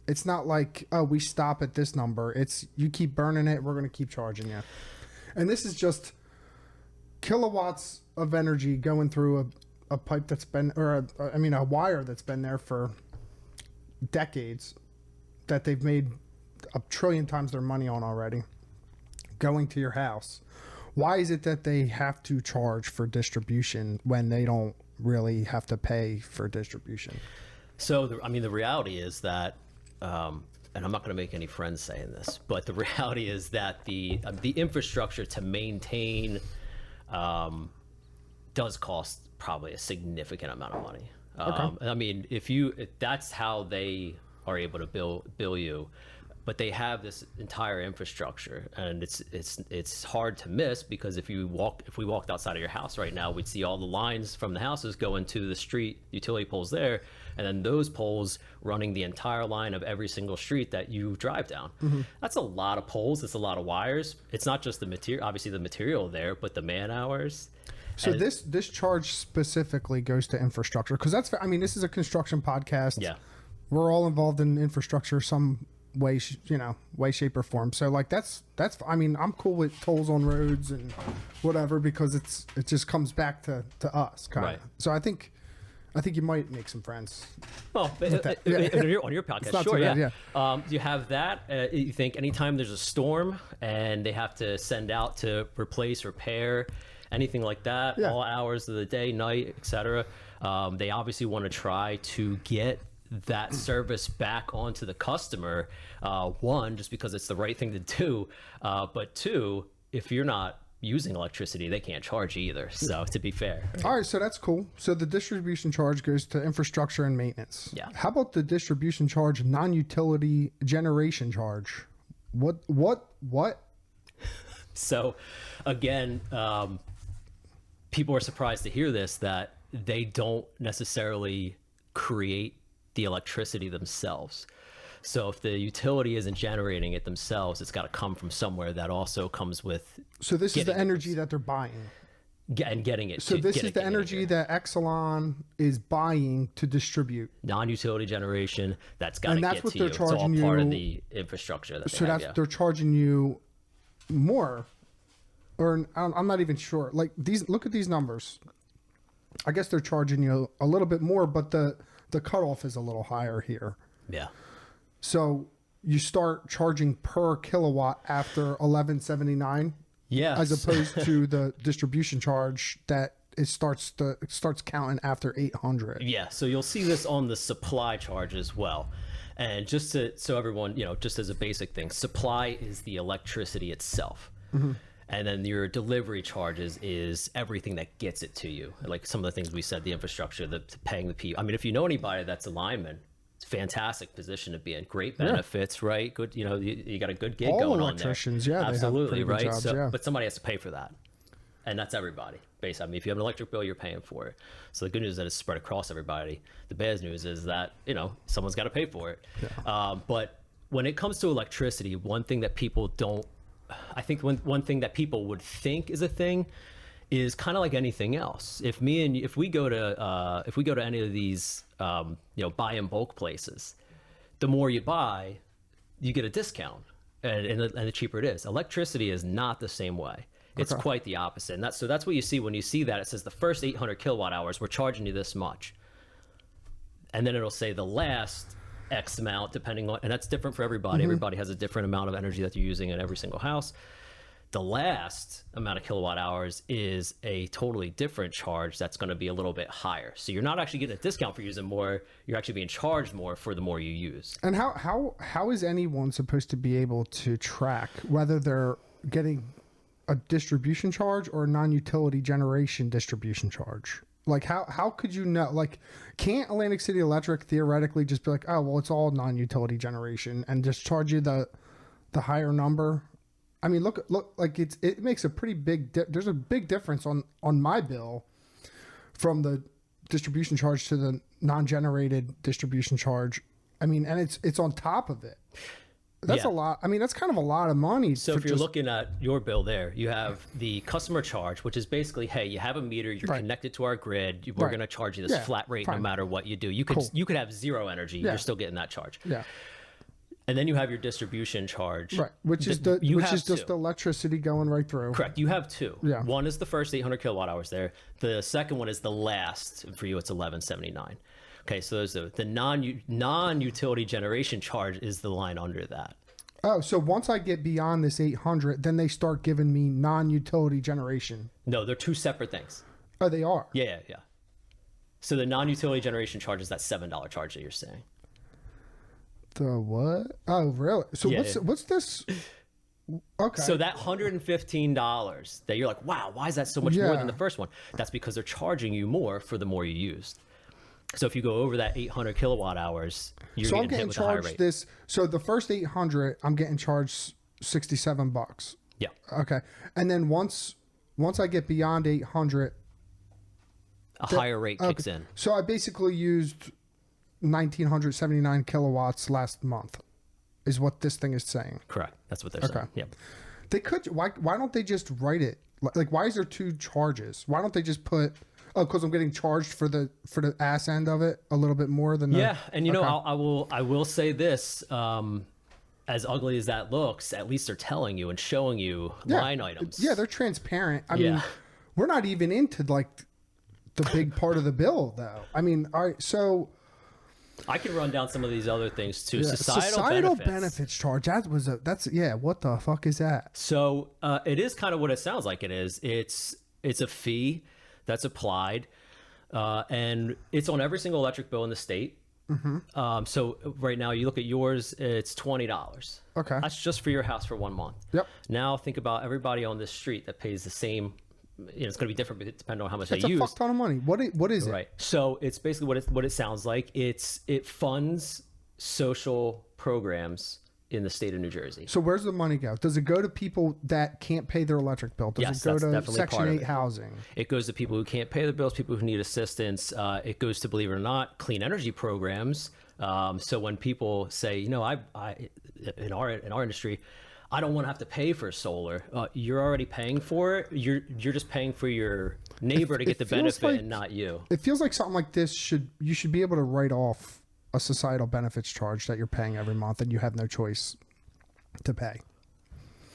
it's not like, oh, we stop at this number. It's you keep burning it, we're going to keep charging you. And this is just kilowatts of energy going through a pipe that's been, or a wire that's been there for decades, that they've made 1 trillion times their money on already, going to your house. Why is it that they have to charge for distribution when they don't really have to pay for distribution? So, the reality is that, and I'm not going to make any friends saying this, but the reality is that the infrastructure to maintain does cost probably a significant amount of money. Okay. If that's how they are able to bill you, but they have this entire infrastructure, and it's hard to miss, because if we walked outside of your house right now, we'd see all the lines from the houses going to the street utility poles there, and then those poles running the entire line of every single street that you drive down. That's a lot of poles. It's a lot of wires. It's not just the material, obviously the material there, but the man hours. So this charge specifically goes to infrastructure, because this is a construction podcast. Yeah, we're all involved in infrastructure some way, shape or form. So like that's I'm cool with tolls on roads and whatever, because it just comes back to us kind of. Right. So I think you might make some friends. Well, on your podcast, sure, yeah. You have that. You think anytime there's a storm and they have to send out to replace, repair, anything like that, all hours of the day, night, etc. They obviously want to try to get that service back onto the customer. One, just because it's the right thing to do, but two, if you're not using electricity, they can't charge either. So to be fair. All right, so that's cool. So the distribution charge goes to infrastructure and maintenance. Yeah. How about the distribution charge, non-utility generation charge? What? So again, people are surprised to hear this, that they don't necessarily create the electricity themselves. So if the utility isn't generating it themselves, it's got to come from somewhere that also comes with. So this is the energy that they're buying. And getting it. So this is the energy that Exelon is buying to distribute. Non-utility generation, that's got to And that's get what to they're you. charging It's all part you. of the infrastructure. They're charging you more, or I'm not even sure. Like look at these numbers. I guess they're charging you a little bit more, but the cutoff is a little higher here. Yeah. So you start charging per kilowatt after 11.79. Yeah. As opposed to the distribution charge that it starts counting after 800. Yeah. So you'll see this on the supply charge as well. And so everyone, just as a basic thing, supply is the electricity itself. And then your delivery charges is everything that gets it to you. Like some of the things we said, the infrastructure, the paying the people. If you know anybody that's a lineman, it's a fantastic position to be in. Great benefits, right? Good, you got a good gig All going on there. electricians, yeah, Absolutely, they have pretty good right? jobs, yeah. But somebody has to pay for that. And that's everybody. Basically, I mean, if you have an electric bill, you're paying for it. So the good news is that it's spread across everybody. The bad news is that, someone's got to pay for it. Yeah. But when it comes to electricity, one thing that people don't, I think one thing that people would think is a thing is kind of like anything else. If we go to any of these, buy in bulk places, the more you buy, you get a discount, and the cheaper it is. Electricity is not the same way. It's quite the opposite. And that's what you see when you see that. It says the first 800 kilowatt hours, we're charging you this much. And then it'll say the last X amount, depending on, and that's different for everybody. Everybody has a different amount of energy that they're using in every single house. The last amount of kilowatt hours is a totally different charge that's going to be a little bit higher. So you're not actually getting a discount for using more. You're actually being charged more for the more you use. And how is anyone supposed to be able to track whether they're getting a distribution charge or a non-utility generation distribution charge? Like how could you know? Like, can't Atlantic City Electric theoretically just be like, oh well, it's all non-utility generation and just charge you the higher number? I mean, look, like it makes a pretty big. There's a big difference on my bill from the distribution charge to the non-generated distribution charge. I mean, and it's on top of it. That's a lot. I mean, that's kind of a lot of money. So if you're looking at your bill there, you have the customer charge, which is basically, hey, you have a meter, you're connected to our grid, we're going to charge you this flat rate no matter what you do. You could have zero energy, you're still getting that charge. Yeah. And then you have your distribution charge, which is just the electricity going right through. Correct. You have two. Yeah. One is the first 800 kilowatt hours there. The second one is the last. For you, it's 1179. Okay, so there's the non-utility generation charge is the line under that. Oh, so once I get beyond this 800, then they start giving me non-utility generation. No, they're two separate things. Oh, they are? Yeah. So the non-utility generation charge is that $7 charge that you're saying. The what? Oh, really? So what's this? Okay. So that $115 that you're like, wow, why is that so much more than the first one? That's because they're charging you more for the more you used. So if you go over that 800 kilowatt hours, you're getting hit with a higher rate. So the first 800, I'm getting charged $67. Yeah. Okay. And then once I get beyond 800, a higher rate kicks in. So I basically used 1,979 kilowatts last month, is what this thing is saying. Correct. That's what they're saying. Yeah. They could. Why don't they just write it? Like, why is there two charges? Why don't they just put? Oh, because I'm getting charged for the ass end of it a little bit more than. And I will say this. As ugly as that looks, at least they're telling you and showing you line items. Yeah, they're transparent. I mean, we're not even into like the big part of the bill, though. I mean, all right, so. I can run down some of these other things too. Yeah. Societal benefits charge. What the fuck is that? So it is kind of what it sounds like it is. It's a fee that's applied, and it's on every single electric bill in the state. So right now, you look at yours, it's $20. Okay, that's just for your house for 1 month. Yep. Now think about everybody on this street that pays the same. It's going to be different depending on how much they use. It's a fuck ton of money. What is it? Right. So it's basically what it sounds like. It funds social programs in the state of New Jersey. So where's the money go? Does it go to people that can't pay their electric bill? Does it go to Section 8 housing? It goes to people who can't pay their bills, people who need assistance. It goes to, believe it or not, clean energy programs. So when people say, in our industry, I don't want to have to pay for solar. You're already paying for it. You're just paying for your neighbor to get the benefit and not you. It feels like something like this you should be able to write off a societal benefits charge that you're paying every month and you have no choice to pay.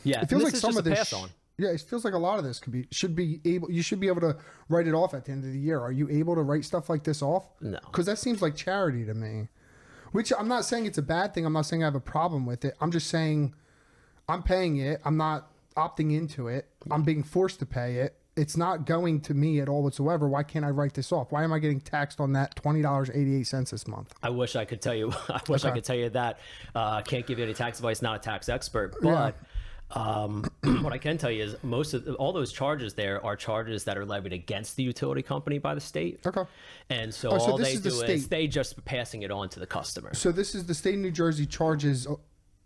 Yeah, it feels like some of this pass on. Yeah, it feels like a lot of this you should be able to write it off at the end of the year. Are you able to write stuff like this off? No. Because that seems like charity to me. Which I'm not saying it's a bad thing. I'm not saying I have a problem with it. I'm just saying I'm paying it. I'm not opting into it. I'm being forced to pay it. It's not going to me at all whatsoever. Why can't I write this off? Why am I getting taxed on that $20.88 this month? I wish I could tell you. I could tell you that. Can't give you any tax advice. Not a tax expert, but what I can tell you is all those charges there are charges that are levied against the utility company by the state. Okay. And so all they do is they just passing it on to the customer. So this is the state of New Jersey charges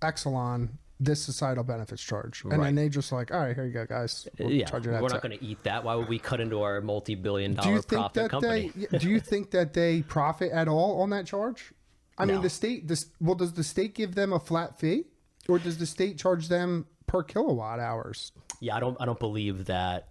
Exelon this societal benefits charge, and Right. then they just like, all right, here you go, guys. We'll Yeah, charge you we're that. not going to eat that. Why would we cut into our Do you multi-billion-dollar think profit that company? do you think that they profit at all on that charge? I mean, No. the state. Does the state give them a flat fee, or does the state charge them per kilowatt hours? Yeah, I don't believe that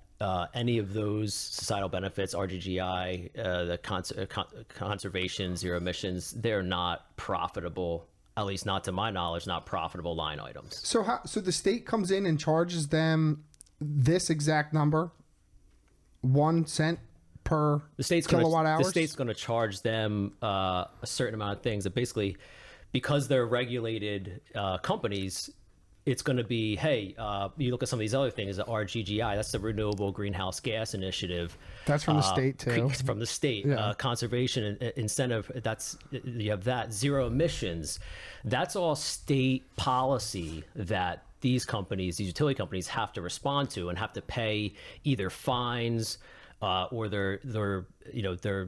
any of those societal benefits, RGGI, the conservation, zero emissions, they're not profitable. At least not to my knowledge, not profitable line items. So the state comes in and charges them this exact number, 1 cent per kilowatt hours. The state's going to charge them a certain amount of things. And basically, because they're regulated companies, it's going to be, hey, you look at some of these other things, the RGGI, that's the Renewable Greenhouse Gas Initiative. That's from the state too. From the state. Yeah. Conservation incentive, you have that. Zero emissions, that's all state policy that these companies, these utility companies, have to respond to and have to pay either fines or they're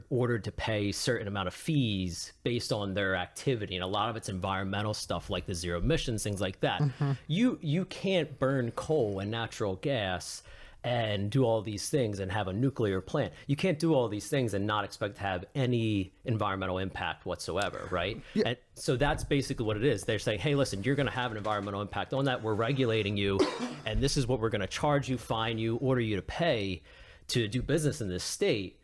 ordered to pay a certain amount of fees based on their activity, and a lot of it's environmental stuff like the zero emissions, things like that. You can't burn coal and natural gas and do all these things and have a nuclear plant. You can't do all these things and not expect to have any environmental impact whatsoever, right? Yeah. And so that's basically what it is. They're saying, hey, listen, you're going to have an environmental impact on that. We're regulating you, and this is what we're going to charge you, fine you, order you to pay to do business in this state.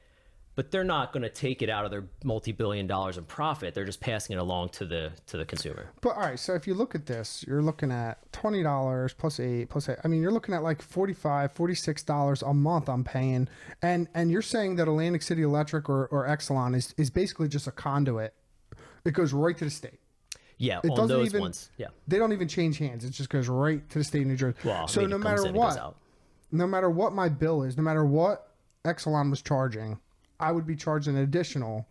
But they're not going to take it out of their multi-billion dollars in profit. They're just passing it along to the consumer. But all right, so if you look at this, you're looking at $20 plus 8 plus 8. I mean, you're looking at like $45, $46 a month I'm paying. And you're saying that Atlantic City Electric or Exelon is basically just a conduit. It goes right to the state. Yeah, It on doesn't those even, ones. Yeah. They don't even change hands. It just goes right to the state of New Jersey. Well, so I mean, no it comes matter in and goes what, out. no matter what my bill is, no matter what Exelon was charging, I would be charged an additional,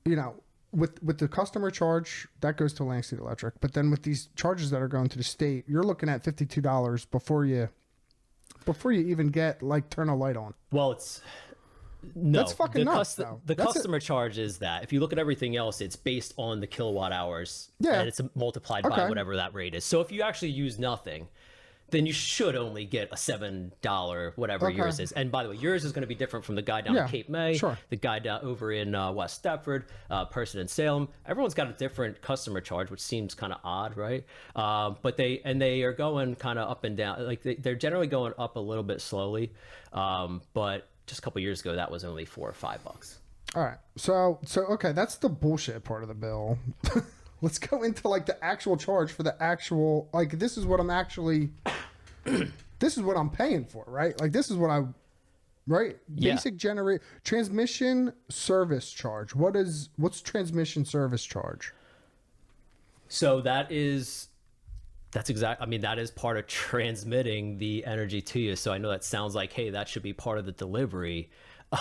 with the customer charge, that goes to Atlantic City Electric. But then with these charges that are going to the state, you're looking at $52 before you even get turn a light on. Well, no. That's fucking nuts, though. The That's customer charge is that. If you look at everything else, it's based on the kilowatt hours. Yeah. And it's multiplied by whatever that rate is. So if you actually use nothing, then you should only get a $7 whatever yours is. And by the way, yours is going to be different from the guy down in Cape May, sure. the guy down over in West Stepford, person in Salem. Everyone's got a different customer charge, which seems kind of odd, right? But they are going kind of up and down. Like they're generally going up a little bit slowly. But just a couple years ago, that was only $4 or $5. All right. So okay, that's the bullshit part of the bill. Let's go into the actual charge for the actual, this is what I'm actually, this is what I'm paying for, right? This is what right? Yeah. Basic transmission service charge. What's transmission service charge? So that is part of transmitting the energy to you. So I know that sounds like, hey, that should be part of the delivery.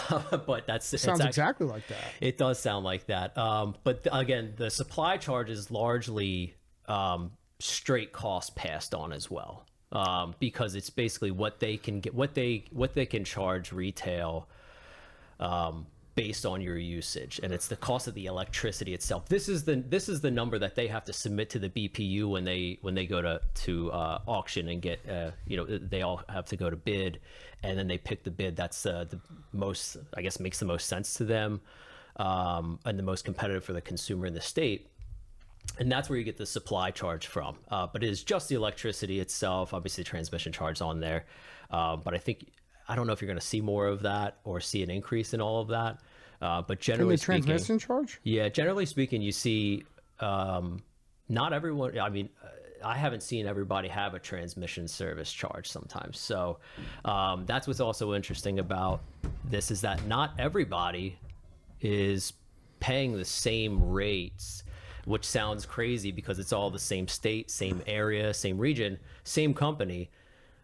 But Sounds exactly like that. It does sound like that. But again, the supply charge is largely straight cost passed on as well, because it's basically what they can get, what they can charge retail based on your usage, and it's the cost of the electricity itself. This is the number that they have to submit to the BPU when they go to auction and get they all have to go to bid, and then they pick the bid that's the most, I guess, makes the most sense to them, and the most competitive for the consumer in the state. And that's where you get the supply charge from. But it is just the electricity itself, obviously the transmission charge on there. But I don't know if you're going to see more of that or see an increase in all of that. But generally speaking, transmission charge? Yeah, generally speaking, you see not everyone. I mean, I haven't seen everybody have a transmission service charge sometimes. So that's what's also interesting about this, is that not everybody is paying the same rates, which sounds crazy because it's all the same state, same area, same region, same company.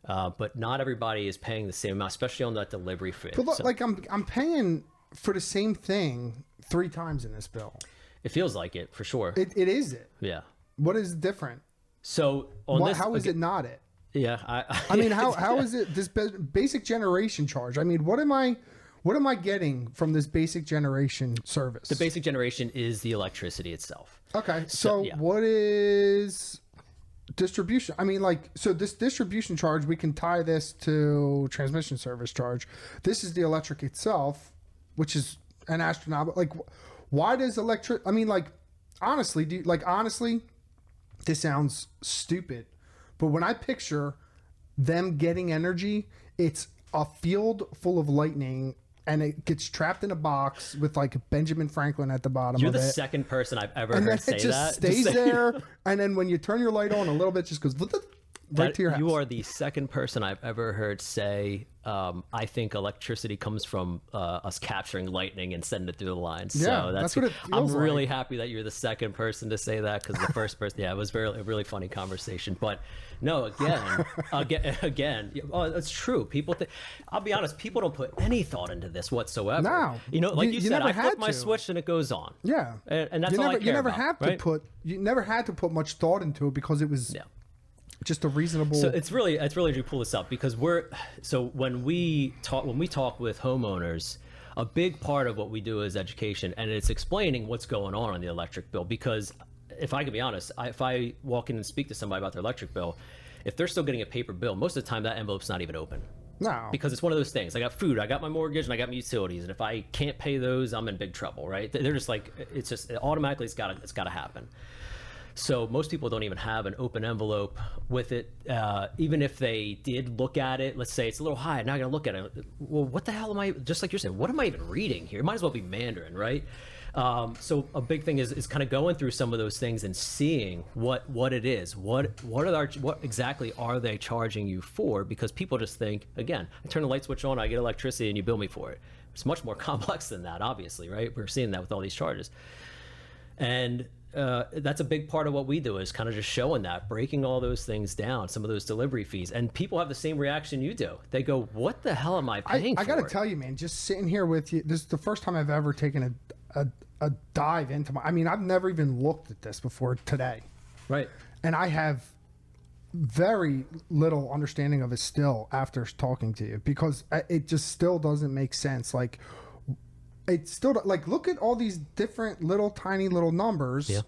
But not everybody is paying the same amount, especially on that delivery fee. But look, So I'm paying for the same thing 3 times in this bill. it feels like it for sure. It is it. Yeah. What is different? So on this, how is it not it? Yeah. I mean, how is it this basic generation charge? I mean, what am I getting from this basic generation service? The basic generation is the electricity itself. Okay, so yeah. what is distribution. I mean, like, so this distribution charge, we can tie this to transmission service charge. This is the electric itself, which is an astronomical. Like, why does electric? I mean, like, honestly, honestly, this sounds stupid, but when I picture them getting energy, it's a field full of lightning. And it gets trapped in a box with like Benjamin Franklin at the bottom You're of it. the second person I've ever And then heard say it just that. stays there. And then when you turn your light on, a little bit just goes right to your house. You are the second person I've ever heard say, I think electricity comes from us capturing lightning and sending it through the lines. Yeah, So that's what it I'm feels really like. happy that you're the second person to say that, because the first person, yeah, it was a really funny conversation. But no, again, oh, it's true. People think, I'll be honest, people don't put any thought into this whatsoever. No. You know, like you said, never I had flip my to. switch and it goes on. Yeah. And that's you all never, I care you never about, have right? to put, you never had to put much thought into it because it was Yeah. just a reasonable. So it's really to pull this up, because when we talk with homeowners, a big part of what we do is education, and it's explaining what's going on the electric bill. Because if I can be honest, if I walk in and speak to somebody about their electric bill, if they're still getting a paper bill, most of the time that envelope's not even open. No. Because it's one of those things. I got food, I got my mortgage, and I got my utilities, and if I can't pay those, I'm in big trouble, right? They're just like, automatically it's got to happen. So most people don't even have an open envelope with it. Even if they did look at it, let's say it's a little high, now I'm gonna look at it. Well, what the hell am I, just like you're saying, what am I even reading here? It might as well be Mandarin, right? So a big thing is kind of going through some of those things and seeing what it is. What exactly are they charging you for? Because people just think, again, I turn the light switch on, I get electricity, and you bill me for it. It's much more complex than that, obviously, right? We're seeing that with all these charges. And that's a big part of what we do, is kind of just showing that, breaking all those things down, some of those delivery fees. And people have the same reaction you do. They go, what the hell am I paying for? I got to tell you, man, just sitting here with you, this is the first time I've ever taken a dive into I mean, I've never even looked at this before today. Right. And I have very little understanding of it still after talking to you, because it just still doesn't make sense. Like, it's still like, look at all these different tiny little numbers. Yeah.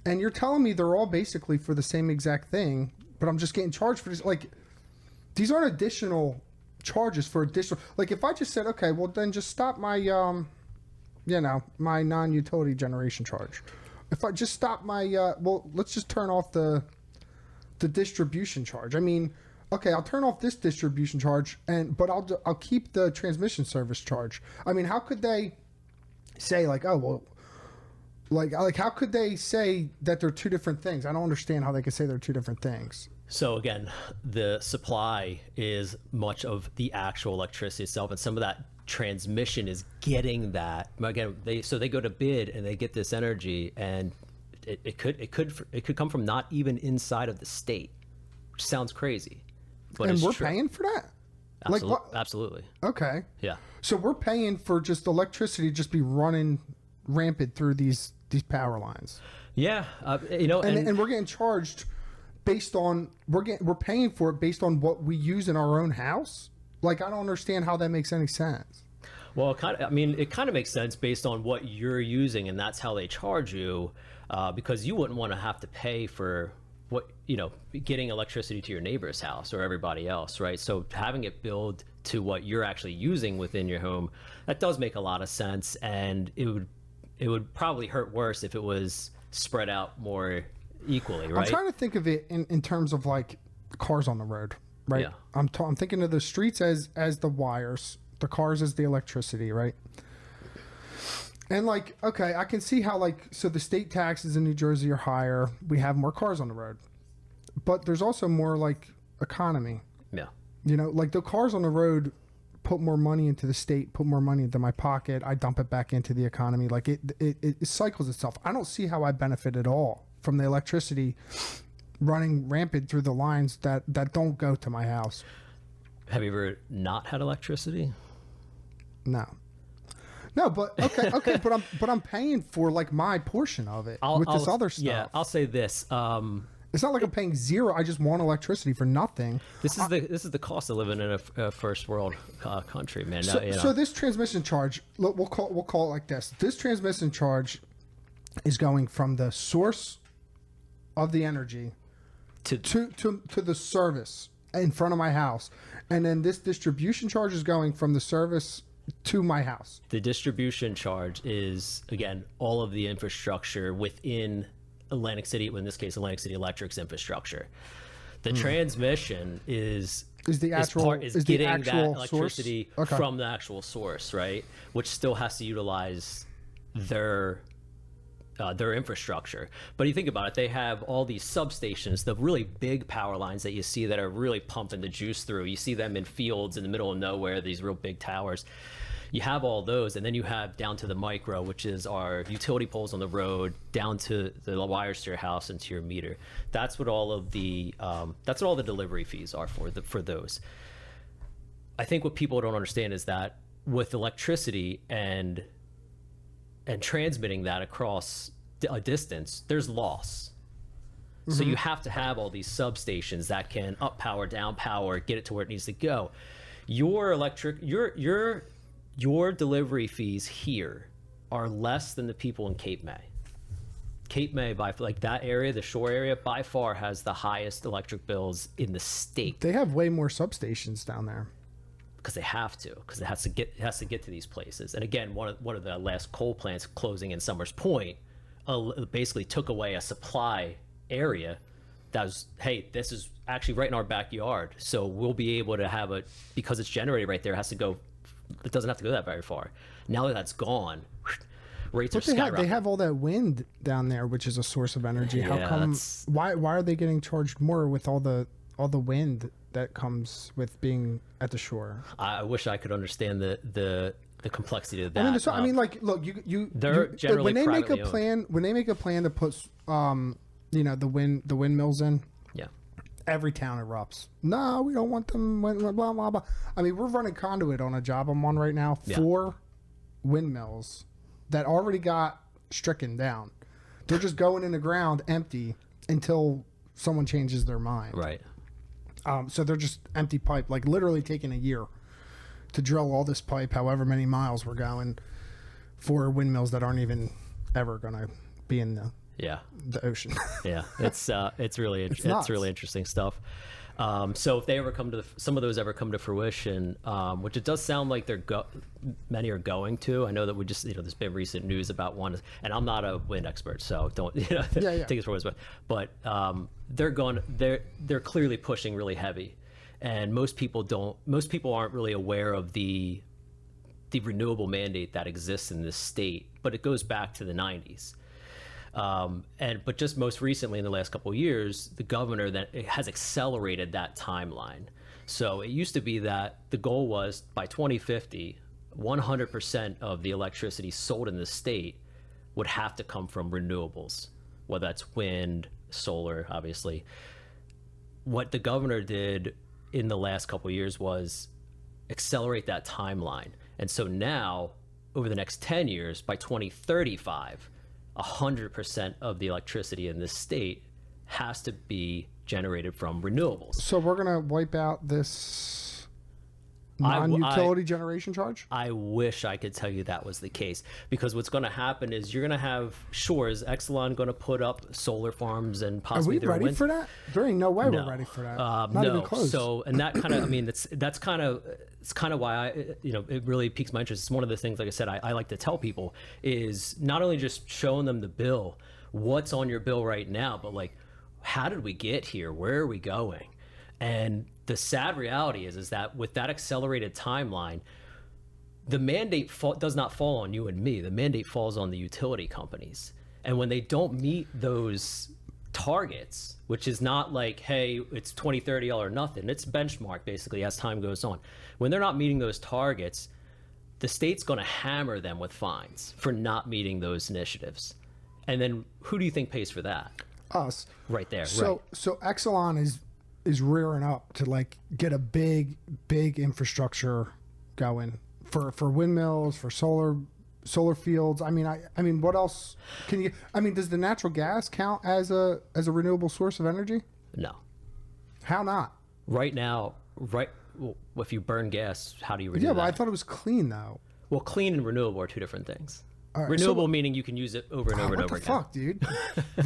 And you're telling me they're all basically for the same exact thing, but I'm just getting charged for this. Like, these aren't additional charges for additional. Like, if I just said, okay, well then just stop my, my non-utility generation charge. If I just stop my, well, let's just turn off the distribution charge. I mean, okay, I'll turn off this distribution charge, but I'll keep the transmission service charge. I mean, how could they say like, oh well, like how could they say that they're two different things? I don't understand how they could say they're two different things. So again, the supply is much of the actual electricity itself, and some of that transmission is getting that. Again, they go to bid and they get this energy, and it could come from not even inside of the state, which sounds crazy. But And it's we're true. paying for that? Absolutely. Like what? Absolutely. Okay. Yeah. So we're paying for just electricity to just be running rampant through these power lines. Yeah. And we're getting charged based on we're paying for it based on what we use in our own house. Like, I don't understand how that makes any sense. Well, it kind of makes sense based on what you're using, and that's how they charge you, because you wouldn't want to have to pay for getting electricity to your neighbor's house or everybody else, right? So having it billed to what you're actually using within your home, that does make a lot of sense, and it would probably hurt worse if it was spread out more equally, right? I'm trying to think of it in terms of like cars on the road, right? Yeah. I'm thinking of the streets as the wires, the cars as the electricity, right? And like, okay, I can see how so the state taxes in New Jersey are higher. We have more cars on the road, but there's also more like economy. Yeah. Like the cars on the road put more money into the state, put more money into my pocket. I dump it back into the economy. Like it cycles itself. I don't see how I benefit at all from the electricity running rampant through the lines that don't go to my house. Have you ever not had electricity? No, but okay, but I'm paying for like my portion of it with this other stuff. Yeah, I'll say this. It's not like I'm paying zero. I just want electricity for nothing. This is the cost of living in a first world country, man. So this transmission charge, we'll call it like this. This transmission charge is going from the source of the energy to the service in front of my house, and then this distribution charge is going from the service to my house. The distribution charge is, again, all of the infrastructure within Atlantic City, in this case, Atlantic City Electric's infrastructure. The transmission is the actual getting that source? electricity Okay. from the actual source, right? Which still has to utilize their infrastructure. But you think about it, they have all these substations, the really big power lines that you see that are really pumping the juice through. You see them in fields in the middle of nowhere, these real big towers. You have all those, and then you have down to the micro, which is our utility poles on the road, down to the wires to your house and to your meter. That's what all of the delivery fees are for those. I think what people don't understand is that with electricity and transmitting that across a distance, there's loss. So you have to have all these substations that can up power, down power, get it to where it needs to go. Your delivery fees here are less than the people in Cape May. Cape May, by like that area, the shore area, by far has the highest electric bills in the state. They have way more substations down there. Because it has to get to these places. And again, one of the last coal plants closing in Summers Point basically took away a supply area that was, hey, this is actually right in our backyard, so we'll be able to have it because it's generated right there. It doesn't have to go that very far. Now that that's gone, rates are skyrocketing. They have all that wind down there, which is a source of energy. Yeah, How come? Why are they getting charged more with all the wind that comes with being at the shore? I wish I could understand the complexity of that. I mean, look, they're generally when they make a privately owned. plan, when they make a plan to put, the windmills in. Yeah. Every town erupts. No, we don't want them. Blah blah blah. I mean, we're running conduit on a job I'm on right now. Yeah. 4 windmills that already got stricken down. They're just going in the ground empty until someone changes their mind. Right. So they're just empty pipe, like literally taking a year to drill all this pipe, however many miles we're going, for windmills that aren't even ever going to be in the ocean. Yeah, it's really interesting stuff. So if they ever some of those ever come to fruition, which it does sound like many are going to. I know that there's been recent news about one, and I'm not a wind expert, so don't take it for what it's worth. But they're clearly pushing really heavy, and most people aren't really aware of the renewable mandate that exists in this state, but it goes back to the 90s. But just most recently in the last couple of years, the governor has accelerated that timeline. So it used to be that the goal was by 2050, 100% of the electricity sold in the state would have to come from renewables, whether that's wind, solar, obviously. What the governor did in the last couple of years was accelerate that timeline. And so now, over the next 10 years, by 2035, 100% of the electricity in this state has to be generated from renewables. So we're going to wipe out this non-utility generation charge? I wish I could tell you that was the case, because what's going to happen is you're going to have shores, Exelon going to put up solar farms and possibly Are we ready for that? There ain't no way No. we're ready for that. No. Even close. So, and that kind of, I mean, it's kind of why it really piques my interest. It's one of the things, like I said, I like to tell people is not only just showing them the bill, what's on your bill right now, but like, how did we get here? Where are we going? And the sad reality is that with that accelerated timeline, the mandate does not fall on you and me. The mandate falls on the utility companies. And when they don't meet those targets, which is not like, hey, it's 2030 all or nothing. It's benchmark basically as time goes on. When they're not meeting those targets, the state's going to hammer them with fines for not meeting those initiatives. And then who do you think pays for that? Us. Right there. So right. so Exelon is rearing up to like get a big infrastructure going for windmills, for solar fields. I mean what else can you does the natural gas count as a renewable source of energy? No. How not? Right now, well, if you burn gas, how do you renew Yeah, but that? I thought it was clean though. Well, clean and renewable are two different things. All right, Renewable so- meaning you can use it over and over and What over the again. fuck, dude?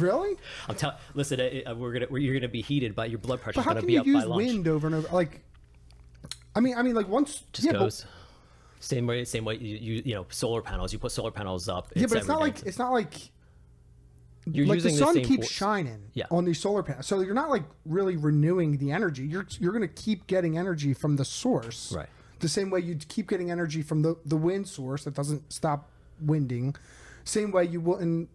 Really? I'm telling. Listen, you're gonna be heated, but your blood But pressure's how gonna can be you up by use lunch. wind over and over? Like, I mean, like once Just yeah, goes. Same way you know, solar panels. You put solar panels up. But, yeah, but it's not every like day. it's not like You're like the using sun same keeps force. shining Yeah. on these solar panels, so you're not like really renewing the energy. You're gonna keep getting energy from the source, Right. The same way you keep getting energy from the wind source that doesn't stop winding. Same way you wouldn't.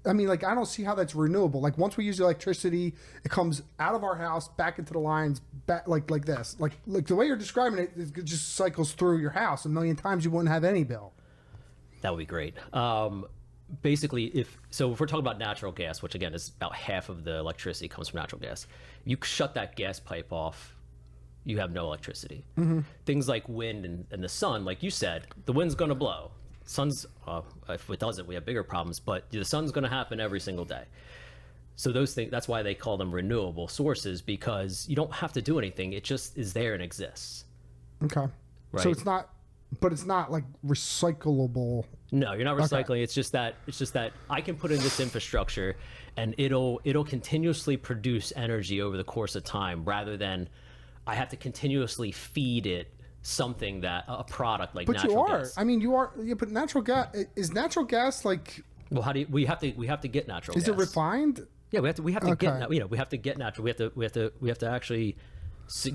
I mean, like I don't see how that's renewable. Like once we use electricity, it comes out of our house back into the lines, back like this. Like the way you're describing it, it just cycles through your house a million times. You wouldn't have any bill. That would be great. Basically, if we're talking about natural gas, which again is about half of the electricity comes from natural gas, you shut that gas pipe off, you have no electricity. Things like wind and the sun, like you said, the wind's going to blow. Sun's if it doesn't, we have bigger problems. But the sun's going to happen every single day. So those things, that's why they call them renewable sources, because you don't have to do anything. It just is there and exists. Okay. Right. So it's not, but it's not like recyclable. No, you're not recycling. It's just that I can put in this infrastructure, and it'll continuously produce energy over the course of time, rather than I have to continuously feed it something that a product like But natural you are. gas. I mean, you are. Yeah, but natural gas is natural gas like. Well, how do you, we have to get natural Is gas. it refined? Yeah, we have to Okay. get, you know, we have to get natural. We have to actually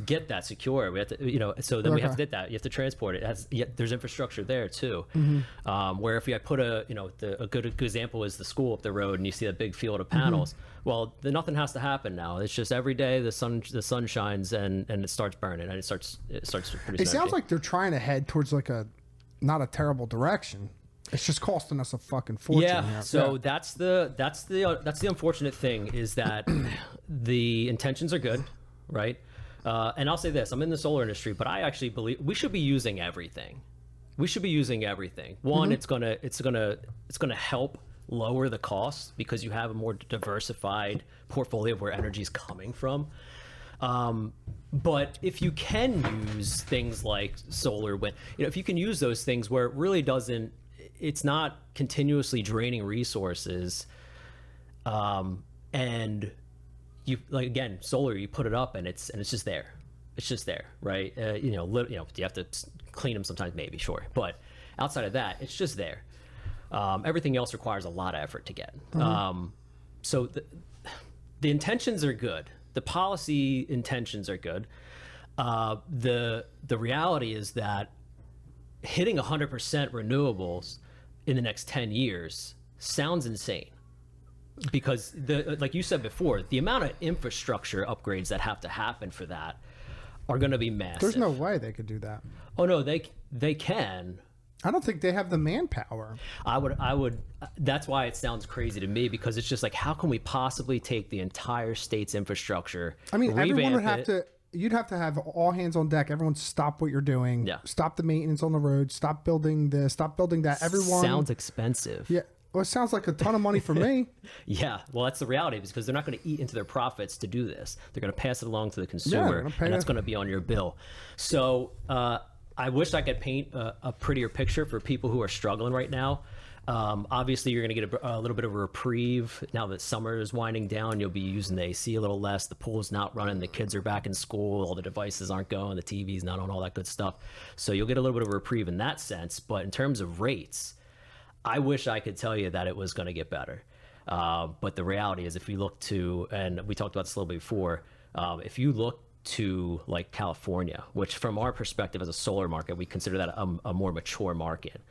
get that secure. We have to, you know, so then we have to Okay. get that. You have to transport it. There's infrastructure there too. Mm-hmm. Where if I put a good example is the school up the road, and you see a big field of panels. Well, then nothing has to happen now. It's just every day the sun shines and it starts burning and it starts producing. It sounds energy. like they're trying to head towards like a, not a terrible direction. It's just costing us a fucking fortune. Yeah. here. So that's the unfortunate thing is that the intentions are good, right? And I'll say this: I'm in the solar industry, but I actually believe we should be using everything. We should be using everything. One, it's gonna help lower the cost because you have a more diversified portfolio of where energy is coming from. But if you can use things like solar, wind, you know, if you can use those things where it really doesn't, it's not continuously draining resources, and you like again solar, you put it up and it's just there. It's just there, right? You know, you have to clean them sometimes, maybe, sure, but outside of that, it's just there. Everything else requires a lot of effort to get. So the intentions are good. The policy intentions are good. The reality is that hitting 100% renewables in the next 10 years sounds insane. Because like you said before, the amount of infrastructure upgrades that have to happen for that are going to be massive. There's no way they could do that. Oh no, they can. I don't think they have the manpower. I would. That's why it sounds crazy to me, because it's just like, how can we possibly take the entire state's infrastructure? I mean, everyone would revamp have it? to. You'd have to have all hands on deck. Everyone stop what you're doing. Yeah. Stop the maintenance on the road. Stop building this. Stop building that. Everyone. Sounds expensive. Yeah. Well, it sounds like a ton of money for me. Yeah, well, that's the reality, because they're not going to eat into their profits to do this. They're going to pass it along to the they're consumer, gonna pay and that's it. going to be on your bill. So I wish I could paint a prettier picture for people who are struggling right now. Obviously, you're going to get a little bit of a reprieve now that summer is winding down. You'll be using the AC a little less. The pool's not running. The kids are back in school. All the devices aren't going. The TV's not on. All that good stuff. So you'll get a little bit of a reprieve in that sense. But in terms of rates, I wish I could tell you that it was going to get better. But the reality is, if we look to, and we talked about this a little bit before, if you look to like California, which from our perspective as a solar market, we consider that a more mature market,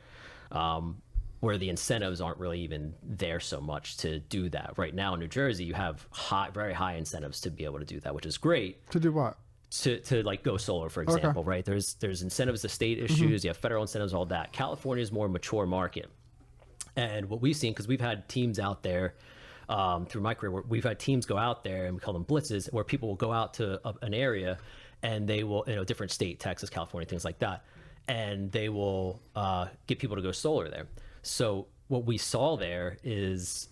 where the incentives aren't really even there so much to do that. Right now in New Jersey, you have very high incentives to be able to do that, which is great. To do what? To like go solar, for example, right? There's incentives, the state issues, you have federal incentives, all that. California is more a mature market. And what we've seen, because we've had teams out there through my career, where we've had teams go out there, and we call them blitzes, where people will go out to an area and they will, different state, Texas, California, things like that, and they will get people to go solar there. So what we saw there is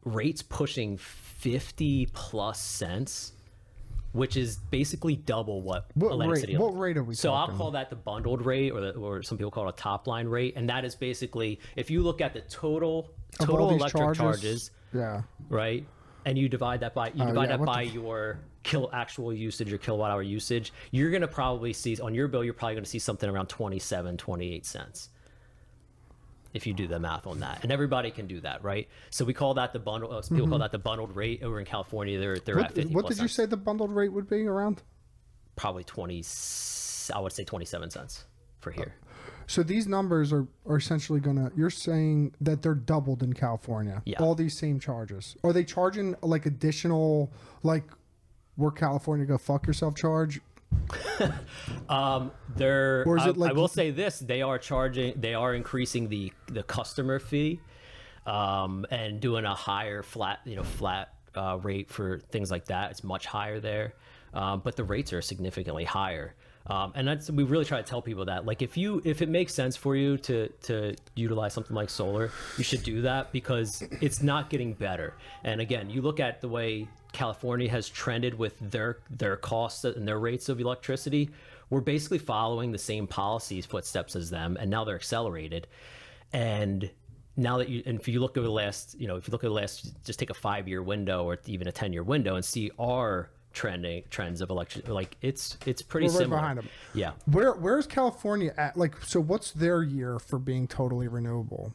rates pushing 50 plus cents which is basically double what What Atlantic rate? City. What rate are we So talking? I'll call that the bundled rate, or some people call it a top line rate, and that is basically if you look at the total Of all these electric charges, Yeah. right, and you divide that by yeah, what by the your actual usage or kilowatt hour usage, you're gonna probably see on your bill, you're probably gonna see something around 28 cents. If you do the math on that, and everybody can do that, right? So we call that the bundle. People call that the bundled rate. Over in California, they're at 50. What did you say the bundled rate would be around? Probably 20. I would say 27 cents for here. So these numbers are essentially gonna. You're saying that they're doubled in California. Yeah. All these same charges. Are they charging like additional like where California go fuck yourself charge? Or is it like- I will say this: they are increasing the customer fee, and doing a higher flat rate for things like that. It's much higher there, but the rates are significantly higher. And we really try to tell people that, like, if it makes sense for you to utilize something like solar, you should do that because it's not getting better. And again, you look at the way California has trended with their costs and their rates of electricity. We're basically following the same policies footsteps as them, and now they're accelerated. And now that if you look over the last, just take a 5-year window or even a 10-year window and see our trends of electric, like it's pretty We're right similar. behind them. Yeah. Where's California at? Like, so what's their year for being totally renewable?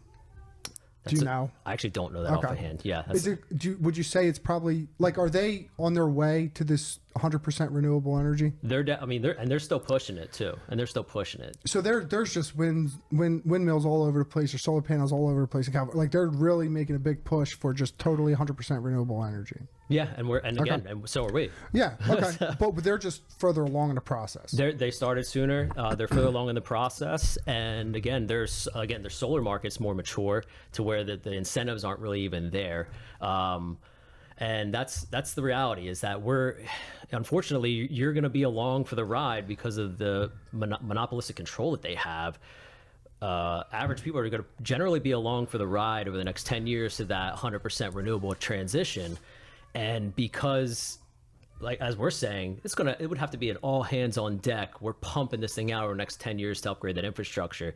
Do you know? I actually don't know that off the hand. Yeah. Is it? Would you say it's probably like? Are they on their way to this 100% renewable energy? They're still pushing it too, and they're still pushing it. So there's just windmills all over the place, or solar panels all over the place in California. Like they're really making a big push for just totally 100% renewable energy. Yeah, and so are we. Yeah. Okay. But they're just further along in the process. They started sooner. They're further along in the process, and again, their solar market's more mature to where the incentives aren't really even there. And that's the reality, is that unfortunately, you're going to be along for the ride because of the monopolistic control that they have. Average people are going to generally be along for the ride over the next 10 years to that 100% renewable transition. And because, like, as we're saying, it would have to be an all hands on deck. We're pumping this thing out over the next 10 years to upgrade that infrastructure.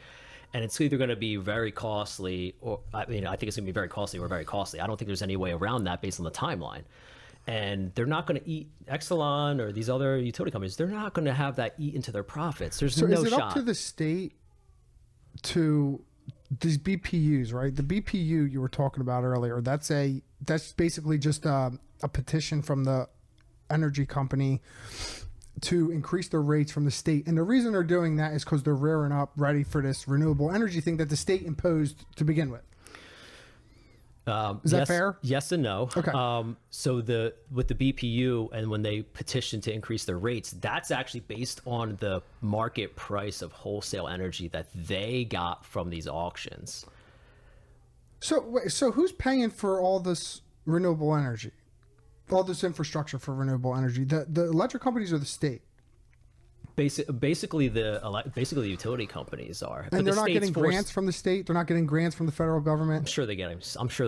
And it's either going to be very costly, I think it's going to be very costly or very costly. I don't think there's any way around that based on the timeline. And they're not going to eat Exelon or these other utility companies. They're not going to have that eat into their profits. There's no shot. So is it up to the state to these BPUs, right? The BPU you were talking about earlier, that's basically just a petition from the energy company to increase their rates from the state. And the reason they're doing that is because they're rearing up ready for this renewable energy thing that the state imposed to begin with. Is that fair? Yes and no. Okay. So with the BPU, and when they petition to increase their rates, that's actually based on the market price of wholesale energy that they got from these auctions. So who's paying for all this renewable energy? All this infrastructure for renewable energy? The electric companies or the state? Basically the utility companies are, and they're not getting grants from the state. They're not getting grants from the federal government. I'm sure they're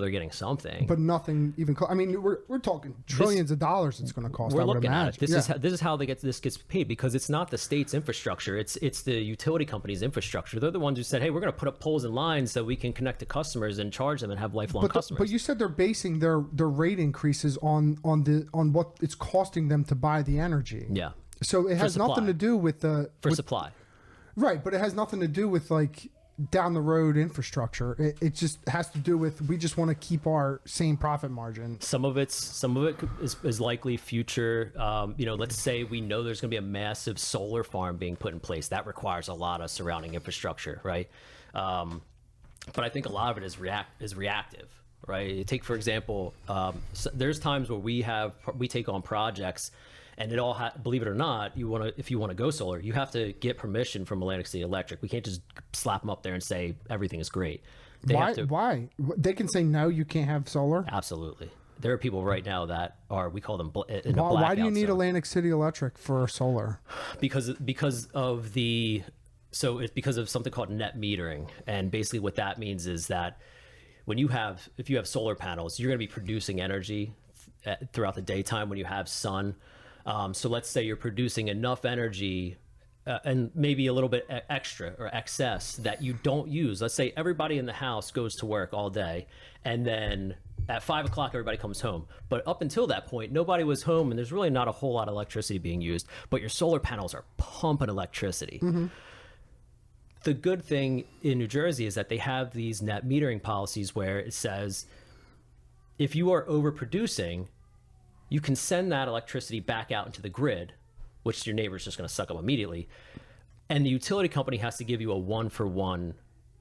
getting something, but nothing even. I mean, we're talking trillions of dollars. It's going to cost. We're looking at it. This is how this gets paid, because it's not the state's infrastructure. It's the utility company's infrastructure. They're the ones who said, "Hey, we're going to put up poles and lines so we can connect to customers and charge them and have lifelong customers." But you said they're basing their rate increases on what it's costing them to buy the energy. Yeah. So it has nothing to do with supply. Right, but it has nothing to do with like down the road infrastructure. It just has to do with, we just want to keep our same profit margin. Some of it is likely future. Let's say we know there's going to be a massive solar farm being put in place. That requires a lot of surrounding infrastructure, right? But I think a lot of it is reactive. Right. Take, for example, there's times where we take on projects, and it all believe it or not, if you want to go solar, you have to get permission from Atlantic City Electric. We can't just slap them up there and say everything is great. Why? They can say no, you can't have solar. Absolutely. There are people right now that we call them in a blackout. Why do you need Atlantic City Electric for solar? Because it's because of something called net metering, and basically what that means is that if you have solar panels, you're going to be producing energy throughout the daytime when you have sun. So let's say you're producing enough energy and maybe a little bit extra or excess that you don't use. Let's say everybody in the house goes to work all day, and then at 5 o'clock everybody comes home. But up until that point, nobody was home, and there's really not a whole lot of electricity being used. But your solar panels are pumping electricity. Mm-hmm. The good thing in New Jersey is that they have these net metering policies where it says if you are overproducing, you can send that electricity back out into the grid, which your neighbor's just going to suck up immediately. And the utility company has to give you a 1-for-1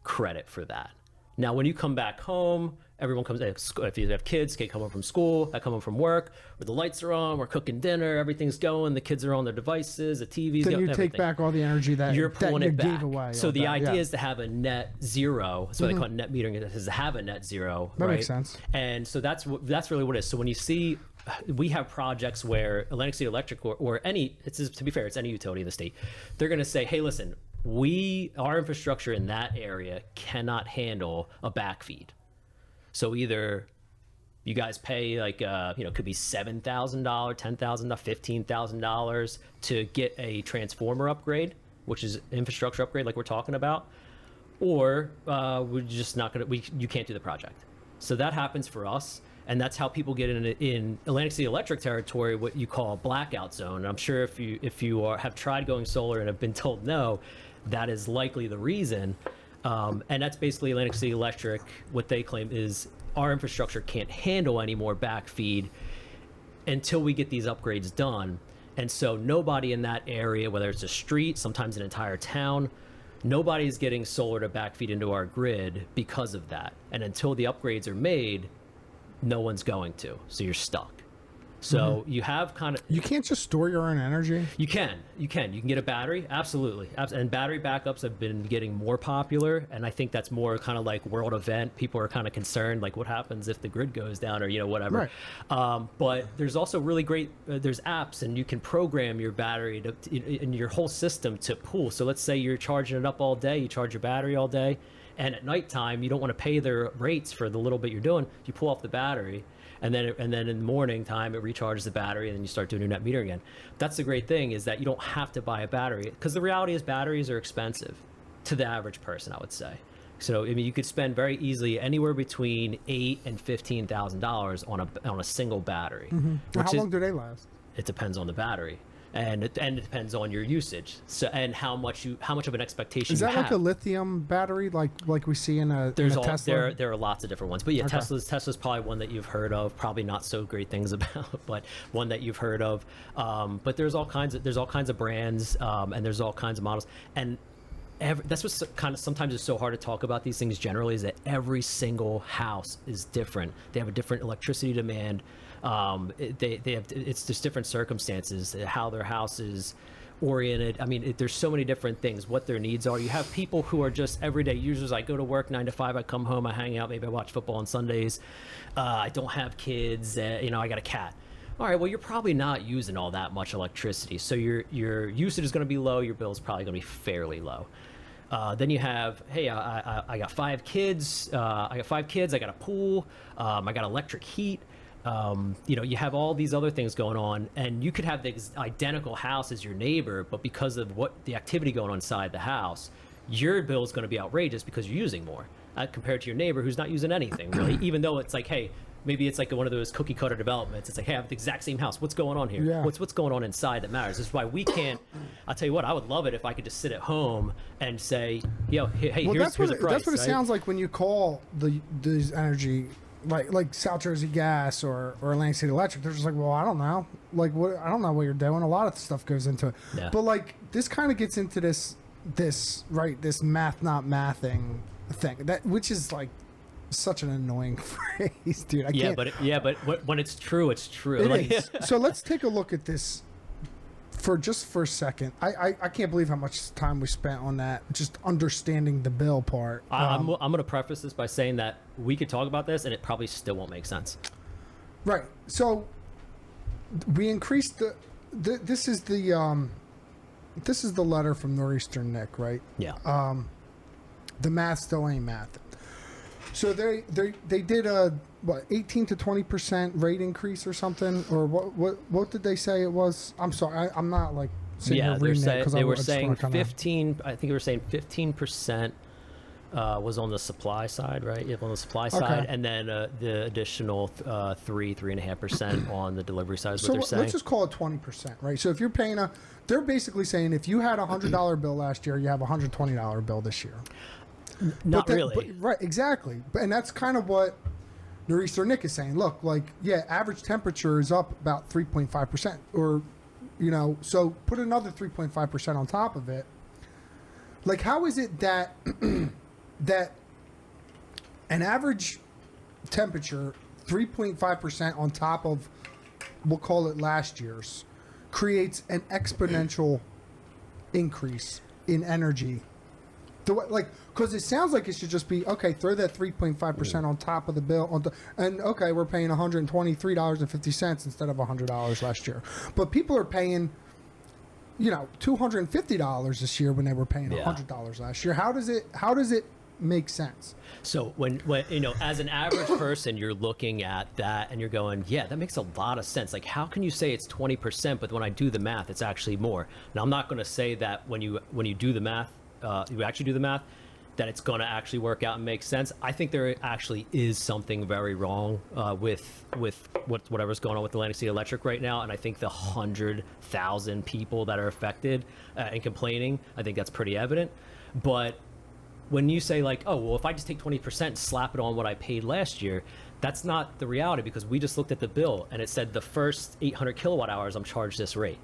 credit for that. Now, when you come back home, everyone comes, if you have kids, they come home from school, I come home from work, where the lights are on, we're cooking dinner, everything's going, the kids are on their devices, the TV's Then going, you everything. take back all the energy that You're pulling it back. gave away. So all the that, idea yeah. is to have a net zero. That's why they call it net metering, is to have a net zero. That right? makes sense. And so that's really what it is. So when you see, we have projects where Atlantic City Electric or any, to be fair, it's any utility in the state, they're going to say, hey, listen, our infrastructure in that area cannot handle a backfeed. So either you guys pay could be $7,000, $10,000, $15,000 to get a transformer upgrade, which is infrastructure upgrade like we're talking about, or we're just not going to, you can't do the project. So that happens for us. And that's how people get in Atlantic City Electric territory, what you call a blackout zone. And I'm sure if you have tried going solar and have been told no, that is likely the reason. And that's basically Atlantic City Electric. What they claim is our infrastructure can't handle any more backfeed until we get these upgrades done. And so nobody in that area, whether it's a street, sometimes an entire town, nobody's getting solar to backfeed into our grid because of that. And until the upgrades are made, no one's going to. So you're stuck. So you have kind of... You can't just store your own energy? You can get a battery. Absolutely. And battery backups have been getting more popular. And I think that's more kind of like world event. People are kind of concerned, like what happens if the grid goes down or, whatever. Right. But there's also really great, there's apps and you can program your battery in your whole system to pool. So let's say you're charging it up all day, you charge your battery all day. And at nighttime, you don't want to pay their rates for the little bit you're doing. You pull off the battery, and then in the morning time, it recharges the battery, and then you start doing your net meter again. That's the great thing, is that you don't have to buy a battery, because the reality is batteries are expensive to the average person, I would say. So I mean, you could spend very easily anywhere between $8,000 and $15,000 on a single battery. How long do they last? It depends on the battery. And it depends on your usage, so and how much of an expectation is that you have. like a lithium battery, like we see in a Tesla? There are lots of different ones, but yeah, okay. Tesla's probably one that you've heard of. Probably not so great things about, but one that you've heard of. But there's all kinds of brands, and there's all kinds of models, and that's what's kind of sometimes it's so hard to talk about these things generally, is that every single house is different. They have a different electricity demand. They have, it's just different circumstances, how their house is oriented. I mean, there's so many different things, what their needs are. You have people who are just everyday users. I go to work 9 to 5, I come home, I hang out, maybe I watch football on Sundays. I don't have kids, I got a cat. All right, well, you're probably not using all that much electricity. So your usage is going to be low, your bill is probably going to be fairly low. Then you have, hey, I got 5 kids. I got a pool. I got electric heat. You have all these other things going on, and you could have the identical house as your neighbor, but because of what the activity going on inside the house, your bill is going to be outrageous because you're using more compared to your neighbor who's not using anything really. Even though it's like, hey, maybe it's like one of those cookie cutter developments. It's like, hey, I have the exact same house. What's going on here? Yeah. What's going on inside that matters? This is why we can't. I'll tell you what, I would love it if I could just sit at home and say, hey, well, here's a price. That's what it right? sounds like when you call these energy, like South Jersey Gas or Atlantic City Electric. They're just like, well, I don't know. Like, what? I don't know what you're doing. A lot of stuff goes into it. Yeah. But like, this kind of gets into this math not mathing thing, which is like such an annoying phrase, dude. I can't. But when it's true, it's true. It is. So let's take a look at this for a second. I can't believe how much time we spent on that, just understanding the bill part. I'm going to preface this by saying that we could talk about this and it probably still won't make sense. Right. So we increased this is the letter from Nor'easter Nick, right? Yeah. The math still ain't math. So they did a 18 to 20% rate increase or something, or what did they say it was? I'm sorry, I'm not like sitting here reading it because they were just saying wanna kinda- 15. I think they were saying 15%. Was on the supply side, right? Yeah, on the supply side, and then the additional 3.5% on the delivery side is what So they're saying. let's just call it 20%, right? So if you're paying they're basically saying if you had a $100 bill last year, you have a $120 bill this year. Not really. Right, exactly. And that's kind of what Nor'easter Nick is saying. Look, like, yeah, average temperature is up about 3.5%, or, so put another 3.5% on top of it. Like, how is it that that an average temperature 3.5% on top of, we'll call it last year's, creates an exponential increase in energy? Because it sounds like it should just be, okay, throw that 3.5% on top of the bill, and okay, we're paying $123.50 instead of $100 last year. But people are paying, $250 this year when they were paying $100 last year. How does it make sense? So when as an average person, you're looking at that and you're going, yeah, that makes a lot of sense. Like, how can you say it's 20%, but when I do the math, it's actually more? Now, I'm not going to say that when you do the math, you actually do the math, that it's going to actually work out and make sense. I think there actually is something very wrong with whatever's going on with Atlantic City Electric right now, and I think the 100,000 people that are affected and complaining, I think that's pretty evident. But when you say like, oh, well, if I just take 20% and slap it on what I paid last year, that's not the reality, because we just looked at the bill and it said the first 800 kilowatt hours I'm charged this rate,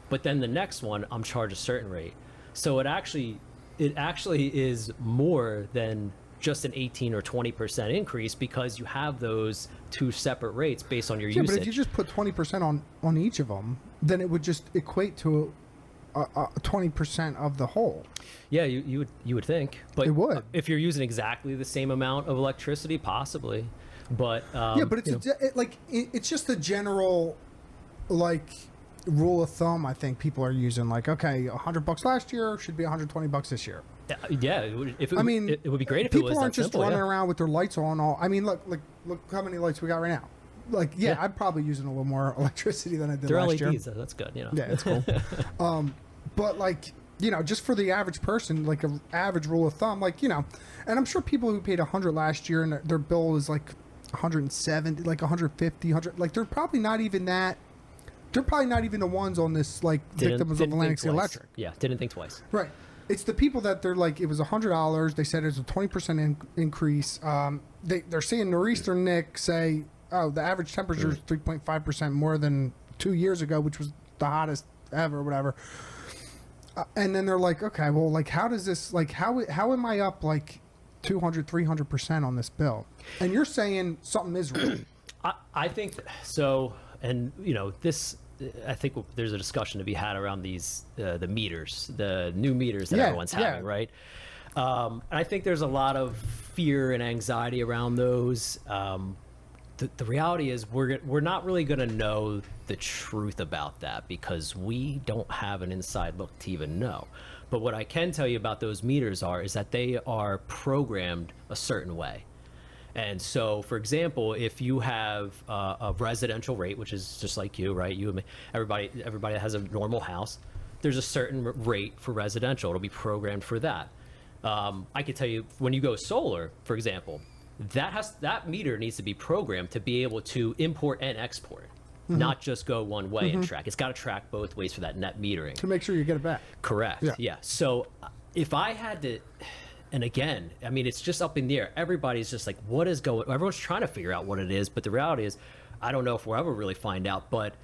but then the next one I'm charged a certain rate. So it actually is more than just an 18 or 20% increase, because you have those two separate rates based on your usage. But if you just put 20% on each of them, then it would just equate to 20% of the whole. Yeah, you would think, but it would. If you're using exactly the same amount of electricity, possibly. But but it's just the general rule of thumb. I think people are using okay, $100 last year should be $120 this year. Yeah, it would be great if people it was aren't that just simple, running around with their lights on all. I mean, look how many lights we got right now. I'm probably using a little more electricity than I did last year. LEDs, so that's good. Yeah, it's cool. But just for the average person, like an average rule of thumb, and I'm sure people who paid $100 last year and their bill was like 170, like 150, 100, they're probably not even that. They're probably not even the ones on this victims of Atlantic City Electric. Yeah, didn't think twice. Right. It's the people that they're it was $100. They said it was a 20% increase. They're seeing Nor'easter Nick say, oh, the average temperature is 3.5% more than 2 years ago, which was the hottest ever, or whatever. And then they're like, okay, well, how does this, how am I up 200, 300% on this bill? And you're saying something is wrong. I think so. And this, I think there's a discussion to be had around these the meters, the new meters that everyone's having, right? And I think there's a lot of fear and anxiety around those. The reality is we're not really going to know the truth about that, because we don't have an inside look to even know. But what I can tell you about those meters is that they are programmed a certain way. And so, for example, if you have a residential rate, which is just like you, right? You and me, everybody that has a normal house, there's a certain rate for residential. It'll be programmed for that. I can tell you, when you go solar, for example, that meter needs to be programmed to be able to import and export, not just go one way and track. It's got to track both ways for that net metering. To make sure you get it back. Correct. Yeah. So if I had to... And again, I mean, it's just up in the air. Everybody's just like, what is going on? Everyone's trying to figure out what it is. But the reality is, I don't know if we'll ever really find out. But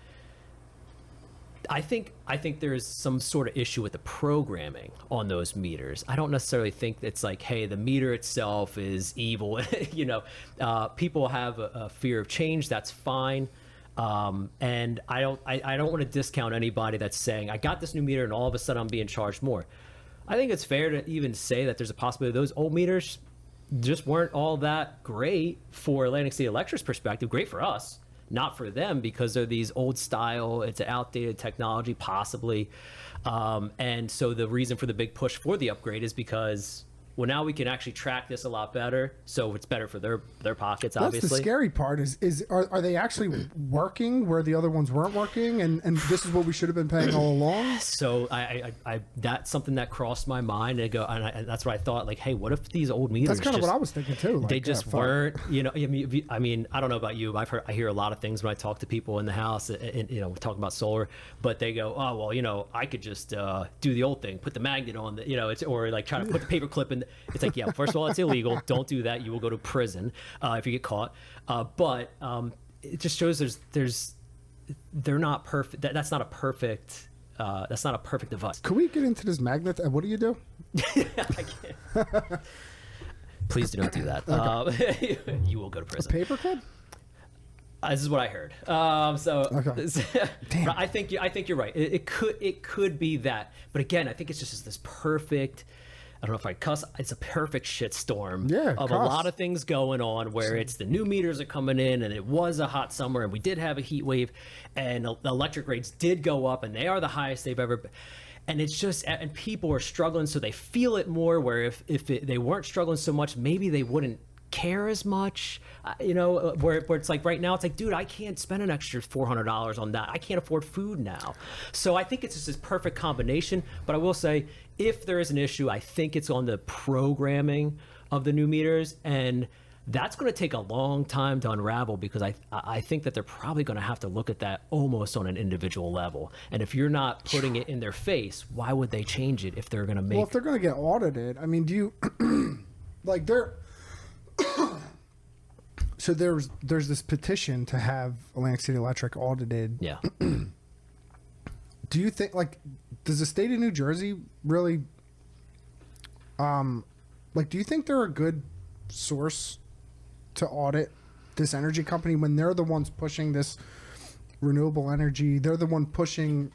I think there's some sort of issue with the programming on those meters. I don't necessarily think it's like, hey, the meter itself is evil. People have a fear of change. That's fine. And I don't want to discount anybody that's saying, I got this new meter and all of a sudden I'm being charged more. I think it's fair to even say that there's a possibility those old meters just weren't all that great for Atlantic City Electric's perspective. Great for us, not for them, because they're these old style, it's an outdated technology possibly. And so the reason for the big push for the upgrade is because well, now we can actually track this a lot better, so it's better for their pockets, That's obviously. the scary part are they actually working where the other ones weren't working, and this is what we should have been paying all along? So I that's something that crossed my mind, and that's what I thought, like, hey, what if these old meters That's kind of what I was thinking too. Like, they just fuck. weren't, I mean, I don't know about you, but I hear a lot of things when I talk to people in the house, and we talk about solar, but they go, oh, well, I could just do the old thing, put the magnet on the, or like try to put the paper clip in. It's like, yeah, first of all, it's illegal. Don't do that. You will go to prison if you get caught. But it just shows they're not perfect. That's not a perfect. That's not a perfect device. Could we get into this magnet? What do you do? I can't. Please do not do that. You will go to prison. Paperclip? This is what I heard. Okay. Damn. I think you're right. It could be that, but again, I think it's just this perfect. I don't know if I cuss. It's a perfect shitstorm of a lot of things going on, where it's the new meters are coming in, and it was a hot summer, and we did have a heat wave, and the electric rates did go up, and they are the highest they've ever been. And it's just, and people are struggling, so they feel it more. Where if they weren't struggling so much, maybe they wouldn't care as much, where it's like right now, it's like, dude, I can't spend an extra $400 on that. I can't afford food now. So I think it's just this perfect combination. But I will say, if there is an issue, I think it's on the programming of the new meters, and that's going to take a long time to unravel, because I think that they're probably going to have to look at that almost on an individual level. And if you're not putting it in their face, why would they change it if they're going to make? Well, if they're going to get audited, I mean, do you like they're so there's this petition to have Atlantic City Electric audited. Yeah. Do you think, like, does the state of New Jersey really, do you think they're a good source to audit this energy company when they're the ones pushing this renewable energy? They're the one pushing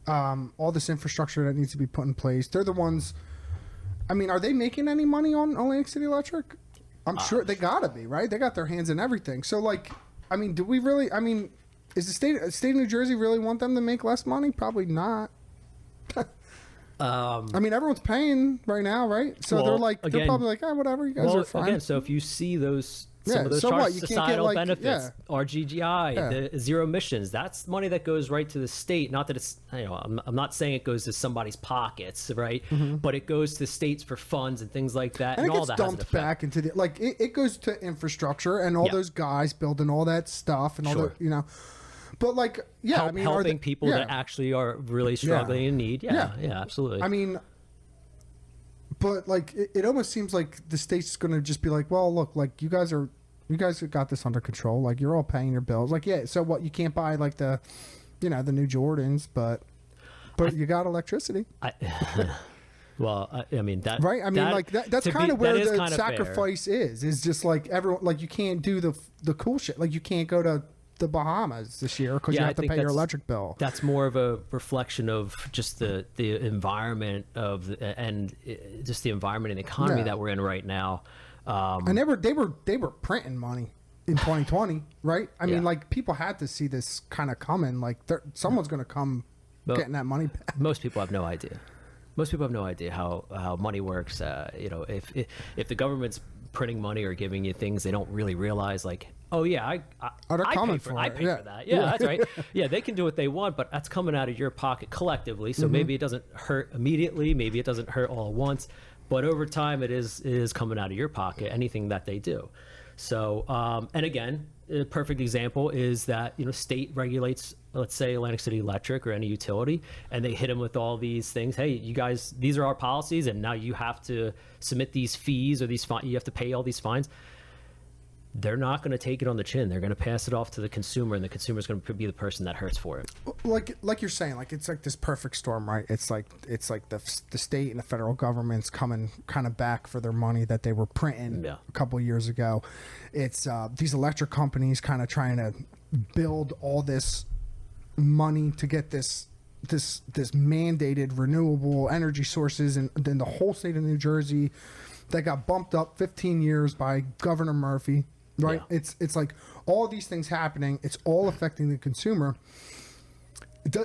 all this infrastructure that needs to be put in place. They're the ones. I mean, are they making any money on Atlantic City Electric? I'm sure they gotta be, right? They got their hands in everything. So, like, I mean, do we really? I mean, is the state of New Jersey really want them to make less money? Probably not. I mean, everyone's paying right now, right? So Well, they're like, they're again- probably like, whatever, you guys are fine. Again, so if you see those some Yeah, of those so charts, what? You can't get, societal like, benefits, RGGI, Yeah. the zero emissions, that's money that goes right to the state. Not that it's, I'm not saying it goes to somebody's pockets, right? But it goes to states for funds and things like that, and and it all gets that has an dumped effect. back into the it goes to infrastructure and all Yeah. those guys building all that stuff and all Sure. the But like, yeah, I mean, are helping they- people yeah. that actually are really struggling in need. Yeah, absolutely. I mean, but like, it almost seems like the state's going to just be like, well, look, like you guys got this under control. Like, you're all paying your bills. Like, yeah, so what? You can't buy like the new Jordans, but you got electricity, well, I mean that. right? I mean, that- like that's to kind be- of where that is the kinda fair. sacrifice is just like everyone, like you can't do the cool shit. Like you can't go to the Bahamas this year because you I have to think pay your that's- electric bill. That's more of a reflection of just the environment and just the environment and economy Yeah. that we're in right now. And they were printing money in 2020, right? I mean, Yeah. like people had to see this kind of coming. Like someone's going to come Well, getting that money back. Most people have no idea. Most people have no idea how money works. If the government's printing money or giving you things, they don't really realize, like, oh yeah, they're I coming pay for I it. pay Yeah. for that. Yeah, that's right. Yeah, they can do what they want, but that's coming out of your pocket collectively. So maybe it doesn't hurt immediately. Maybe it doesn't hurt all at once, but over time, it is coming out of your pocket. Anything that they do. So, and again, a perfect example is that state regulates, let's say, Atlantic City Electric or any utility, and they hit them with all these things. Hey, you guys, these are our policies, and now you have to submit these fees or these you have to pay all these fines. They're not going to take it on the chin. They're going to pass it off to the consumer, and the consumer is going to be the person that hurts for it. Like you're saying, like it's like this perfect storm, right? It's like the state and the federal government's coming kind of back for their money that they were printing Yeah. a couple of years ago. It's these electric companies kind of trying to build all this money to get this mandated renewable energy sources, and then the whole state of New Jersey that got bumped up 15 years by Governor Murphy. Right, Yeah. it's like all these things happening. It's all affecting the consumer.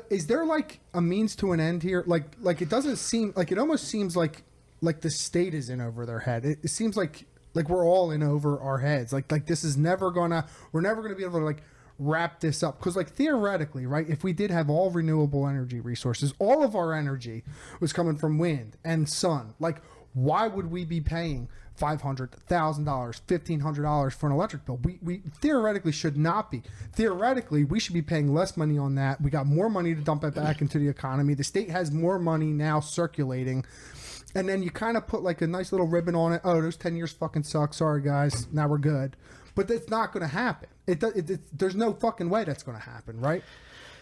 Is there like a means to an end here? Like it doesn't seem like, it almost seems like like the state is in over their head. It seems like we're all in over our heads. Like this is never gonna, we're never gonna be able to like wrap this up. Because like theoretically, right, if we did have all renewable energy resources, all of our energy was coming from wind and sun, like why would we be paying $500, $1,000, $1,500 for an electric bill? We theoretically should not be. Theoretically, we should be paying less money on that. We got more money to dump it back into the economy. The state has more money now circulating. And then you kind of put like a nice little ribbon on it. Oh, those 10 years fucking suck. Sorry, guys. Now we're good. But that's not going to happen. There's no fucking way that's going to happen, right?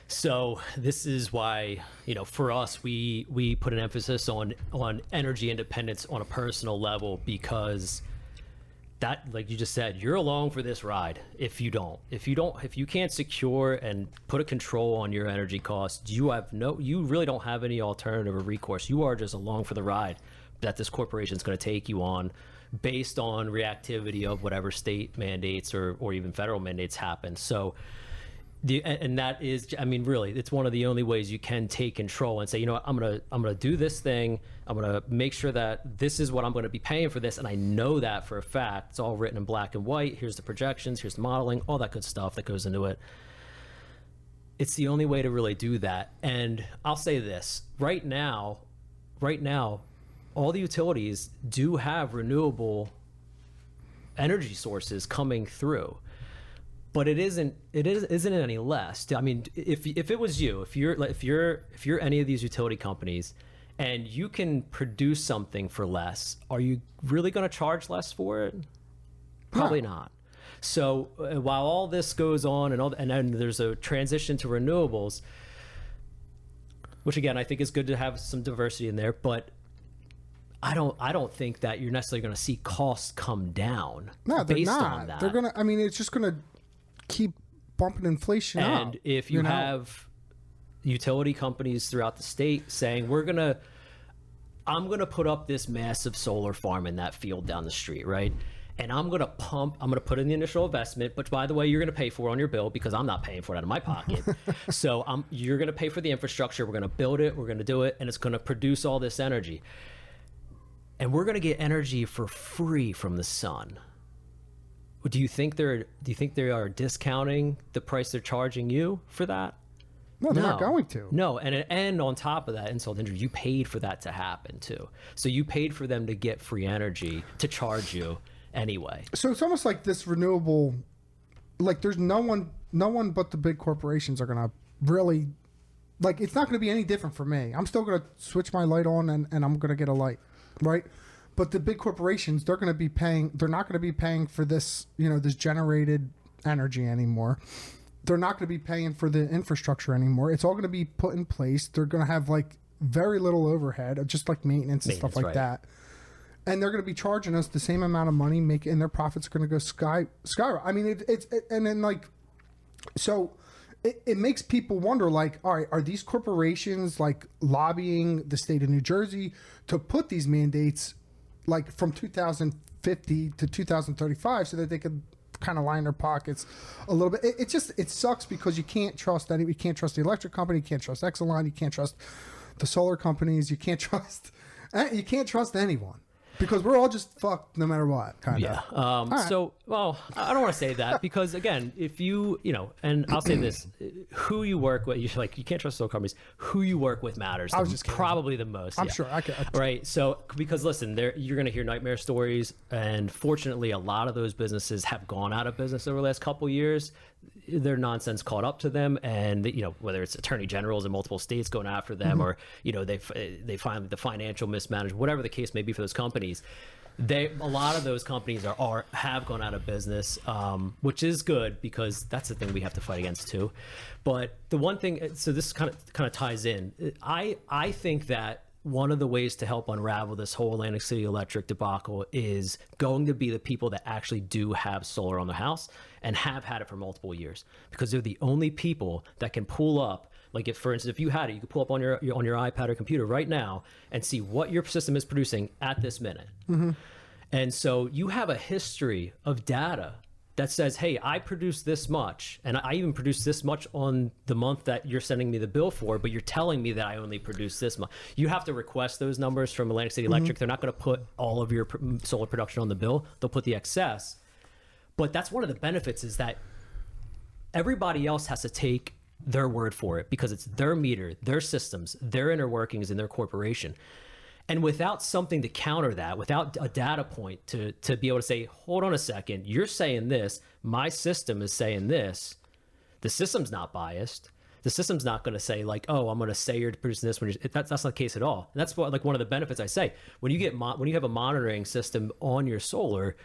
So this is why, for us, we put an emphasis on energy independence on a personal level, because that, like you just said, you're along for this ride. If you can't secure and put a control on your energy costs, you really don't have any alternative or recourse. You are just along for the ride that this corporation is going to take you on, based on reactivity of whatever state mandates or even federal mandates happen. So. And that is, I mean, really, it's one of the only ways you can take control and say, you know what, I'm gonna do this thing. I'm gonna make sure that this is what I'm gonna be paying for this, and I know that for a fact. It's all written in black and white. Here's the projections. Here's the modeling. All that good stuff that goes into it. It's the only way to really do that. And I'll say this: right now, all the utilities do have renewable energy sources coming through. But it isn't any less. I mean, if it was you, if you're any of these utility companies, and you can produce something for less, are you really going to charge less for it? Probably not. So while all this goes on and then there's a transition to renewables, which again I think is good to have some diversity in there, but I don't think that you're necessarily going to see costs come down. No, they're based not. on that. They're gonna. I mean, it's just gonna keep bumping inflation up. And if you have utility companies throughout the state saying, I'm gonna put up this massive solar farm in that field down the street, right? And I'm gonna put in the initial investment, but by the way, you're gonna pay for it on your bill because I'm not paying for it out of my pocket. So you're gonna pay for the infrastructure, we're gonna build it, we're gonna do it, and it's gonna produce all this energy. And we're gonna get energy for free from the sun. Do you think they are discounting the price they're charging you for that? No, they're not going to. No, and on top of that, insult to injury, you paid for that to happen too. So you paid for them to get free energy to charge you anyway. So it's almost like this renewable, like there's no one but the big corporations are gonna really, like it's not gonna be any different for me. I'm still gonna switch my light on and I'm gonna get a light, right? But the big corporations, they're not going to be paying for this, this generated energy anymore. They're not going to be paying for the infrastructure anymore. It's all going to be put in place. They're going to have like very little overhead, just like maintenance and stuff like that. And they're going to be charging us the same amount of money, and their profits are going to go skyrocket. I mean, and then like, so it makes people wonder, like, all right, are these corporations like lobbying the state of New Jersey to put these mandates like from 2050 to 2035 so that they could kind of line their pockets a little bit? It sucks because you can't trust you can't trust the electric company, you can't trust Exelon, you can't trust the solar companies, you can't trust anyone. Because we're all just fucked no matter what, kind of. Yeah. So, well, I don't want to say that because, again, if and I'll say this, who you work with, you can't trust solar companies. Who you work with matters. I was just probably the most. I'm sure. Right. So, because listen, you're going to hear nightmare stories, and fortunately, a lot of those businesses have gone out of business over the last couple of years. Their nonsense caught up to them, and whether it's attorney generals in multiple states going after them, or they find the financial mismanagement, whatever the case may be for those companies. A lot of those companies have gone out of business, which is good because that's the thing we have to fight against too. But the one thing, so this kind of ties in. I think that one of the ways to help unravel this whole Atlantic City Electric debacle is going to be the people that actually do have solar on their house and have had it for multiple years, because they're the only people that can pull up. Like for instance, if you had it, you could pull up on your iPad or computer right now and see what your system is producing at this minute. Mm-hmm. And so you have a history of data that says, hey, I produce this much, and I even produce this much on the month that you're sending me the bill for, but you're telling me that I only produce this much. You have to request those numbers from Atlantic City Electric. They're not going to put all of your solar production on the bill. They'll put the excess. But that's one of the benefits, is that everybody else has to take their word for it because it's their meter, their systems, their inner workings in their corporation. And without something to counter that, without a data point to be able to say, hold on a second, you're saying this, my system is saying this, the system's not biased. The system's not going to say like, oh, I'm going to say you're producing this when that's not the case at all. And that's what, like, one of the benefits I say. When you when you have a monitoring system on your solar,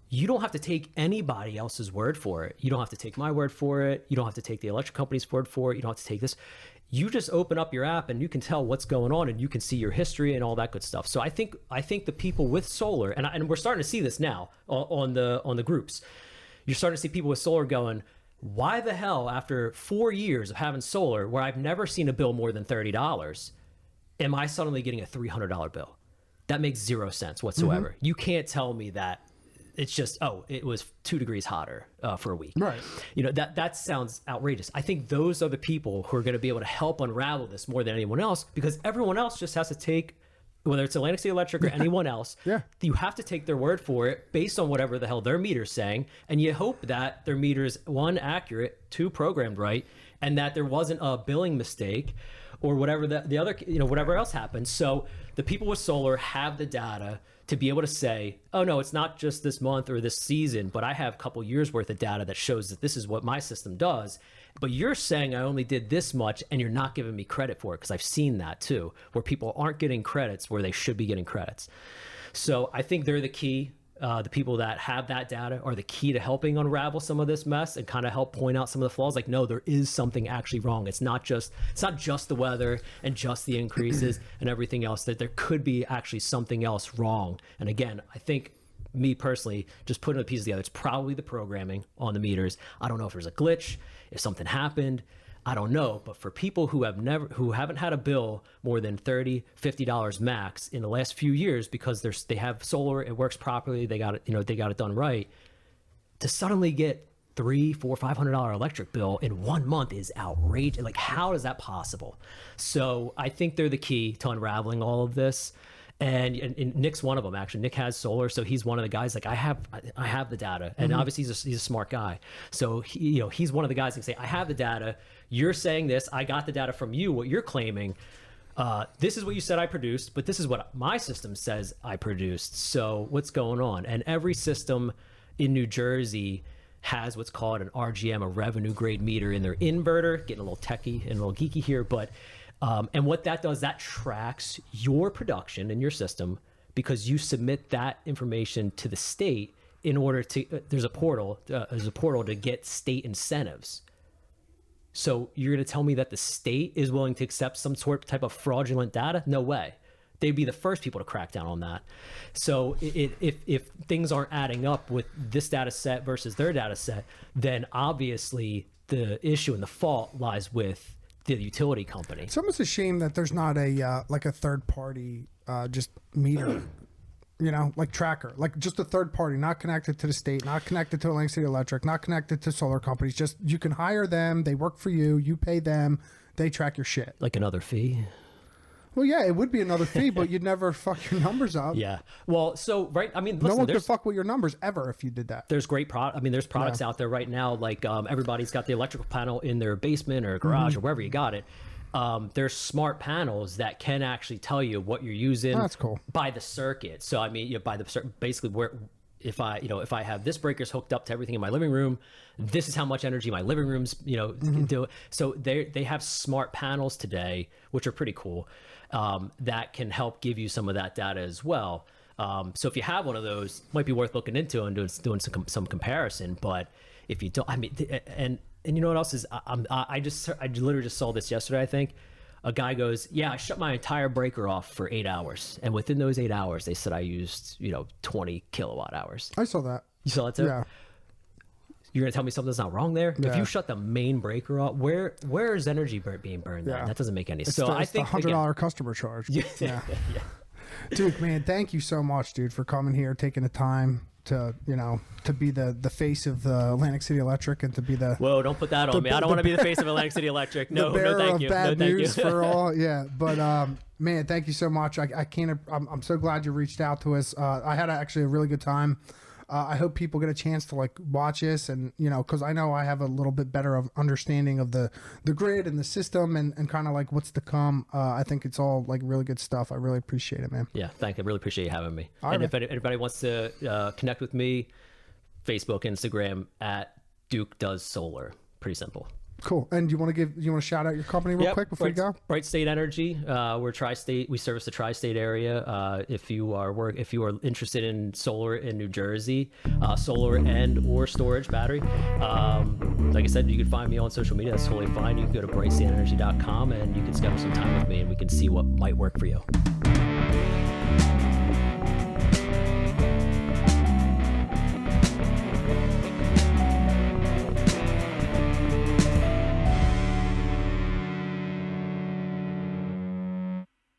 you don't have to take anybody else's word for it. You don't have to take my word for it. You don't have to take the electric company's word for it. You don't have to take this. You just open up your app and you can tell what's going on, and you can see your history and all that good stuff. So I think the people with solar, and we're starting to see this now on the groups. You're starting to see people with solar going, why the hell, after 4 years of having solar, where I've never seen a bill more than $30, am I suddenly getting a $300 bill? That makes zero sense whatsoever. You can't tell me that it's just, oh, it was 2 degrees hotter for a week. Right. You know, that sounds outrageous. I think those are the people who are going to be able to help unravel this more than anyone else, because everyone else just has to take, whether it's Atlantic City Electric or anyone else, you have to take their word for it based on whatever the hell their meter's saying. And you hope that their meter's, 1, accurate, 2, programmed right, and that there wasn't a billing mistake or whatever the other, you know, whatever else happened. So the people with solar have the data to be able to say, oh no, it's not just this month or this season, but I have a couple years worth of data that shows that this is what my system does. But you're saying I only did this much, and you're not giving me credit for it, because I've seen that too, where people aren't getting credits where they should be getting credits. So I think they're the key. The people that have that data are the key to helping unravel some of this mess and kind of help point out some of the flaws. Like, no, there is something actually wrong. It's not just the weather and just the increases and everything else, that there could be actually something else wrong. And again, I think, me personally, just putting the pieces together, it's probably the programming on the meters. I don't know if there's a glitch, if something happened, I don't know. But for people who haven't had a bill more than $30, $50 max in the last few years, because they have solar, it works properly, they got it done right, to suddenly get $300, $400, $500 electric bill in 1 month is outrageous. Like, how is that possible? So I think they're the key to unraveling all of this. And Nick's one of them, actually. Nick has solar, so he's one of the guys. Like, I have the data, and obviously he's a smart guy. So he's one of the guys that can say, I have the data. You're saying this. I got the data from you. What you're claiming, this is what you said I produced, but this is what my system says I produced. So what's going on? And every system in New Jersey has what's called an RGM, a revenue grade meter, in their inverter. Getting a little techie and a little geeky here, but. And what that does, that tracks your production in your system, because you submit that information to the state in order to, there's a portal to get state incentives. So you're going to tell me that the state is willing to accept some type of fraudulent data? No way. They'd be the first people to crack down on that. So if things aren't adding up with this data set versus their data set, then obviously the issue and the fault lies with the utility company. It's almost a shame that there's not a like a third party just meter, you know, like tracker, like just a third party, not connected to the state, not connected to Atlantic City Electric, not connected to solar companies. Just, you can hire them, they work for you, you pay them, they track your shit. Like another fee? Well, yeah, it would be another fee, but you'd never fuck your numbers up. Yeah. Well, so, right, I mean, listen, no one could fuck with your numbers ever if you did that. There's great there's products out there right now, like everybody's got the electrical panel in their basement or garage or wherever you got it. There's smart panels that can actually tell you what you're using. That's cool. By the circuit. So, I mean, by the basically where, if I have this breaker's hooked up to everything in my living room, this is how much energy my living room's, do. So they have smart panels today, which are pretty cool, that can help give you some of that data as well. So if you have one of those, it might be worth looking into and doing some comparison. But if you don't, I mean, and you know what else is, I literally just saw this yesterday, I think. A guy goes, yeah, I shut my entire breaker off for 8 hours. And within those 8 hours, they said I used, 20 kilowatt hours. I saw that. You saw that too? Yeah. You're going to tell me something's not wrong there? Yeah. If you shut the main breaker off, where is energy being burned then? That doesn't make any sense. So I think the $100 customer charge. Yeah. Dude, man, thank you so much, dude, for coming here, taking the time to be the face of Atlantic City Electric and to be the Whoa, don't put that on me. I don't want to be the face of Atlantic City Electric. No, the bearer no, thank of you. bad No, thank news you. for all. Yeah, but man, thank you so much. I can't. I'm so glad you reached out to us. I had actually a really good time. I hope people get a chance to like watch this, and because I know I have a little bit better of understanding of the grid and the system and kind of like what's to come. I think it's all like really good stuff. I really appreciate it, man. Yeah, thank you. I really appreciate you having me. All and right, if anybody wants to connect with me, Facebook, Instagram at Duke Does Solar. Pretty simple. Cool. And you want to shout out your company real quick before you go? Bright State Energy. We're tri-state. We service the tri-state area. If you are interested in solar in New Jersey, solar and or storage battery, like I said, you can find me on social media. That's totally fine. You can go to brightstateenergy.com and you can schedule some time with me, and we can see what might work for you.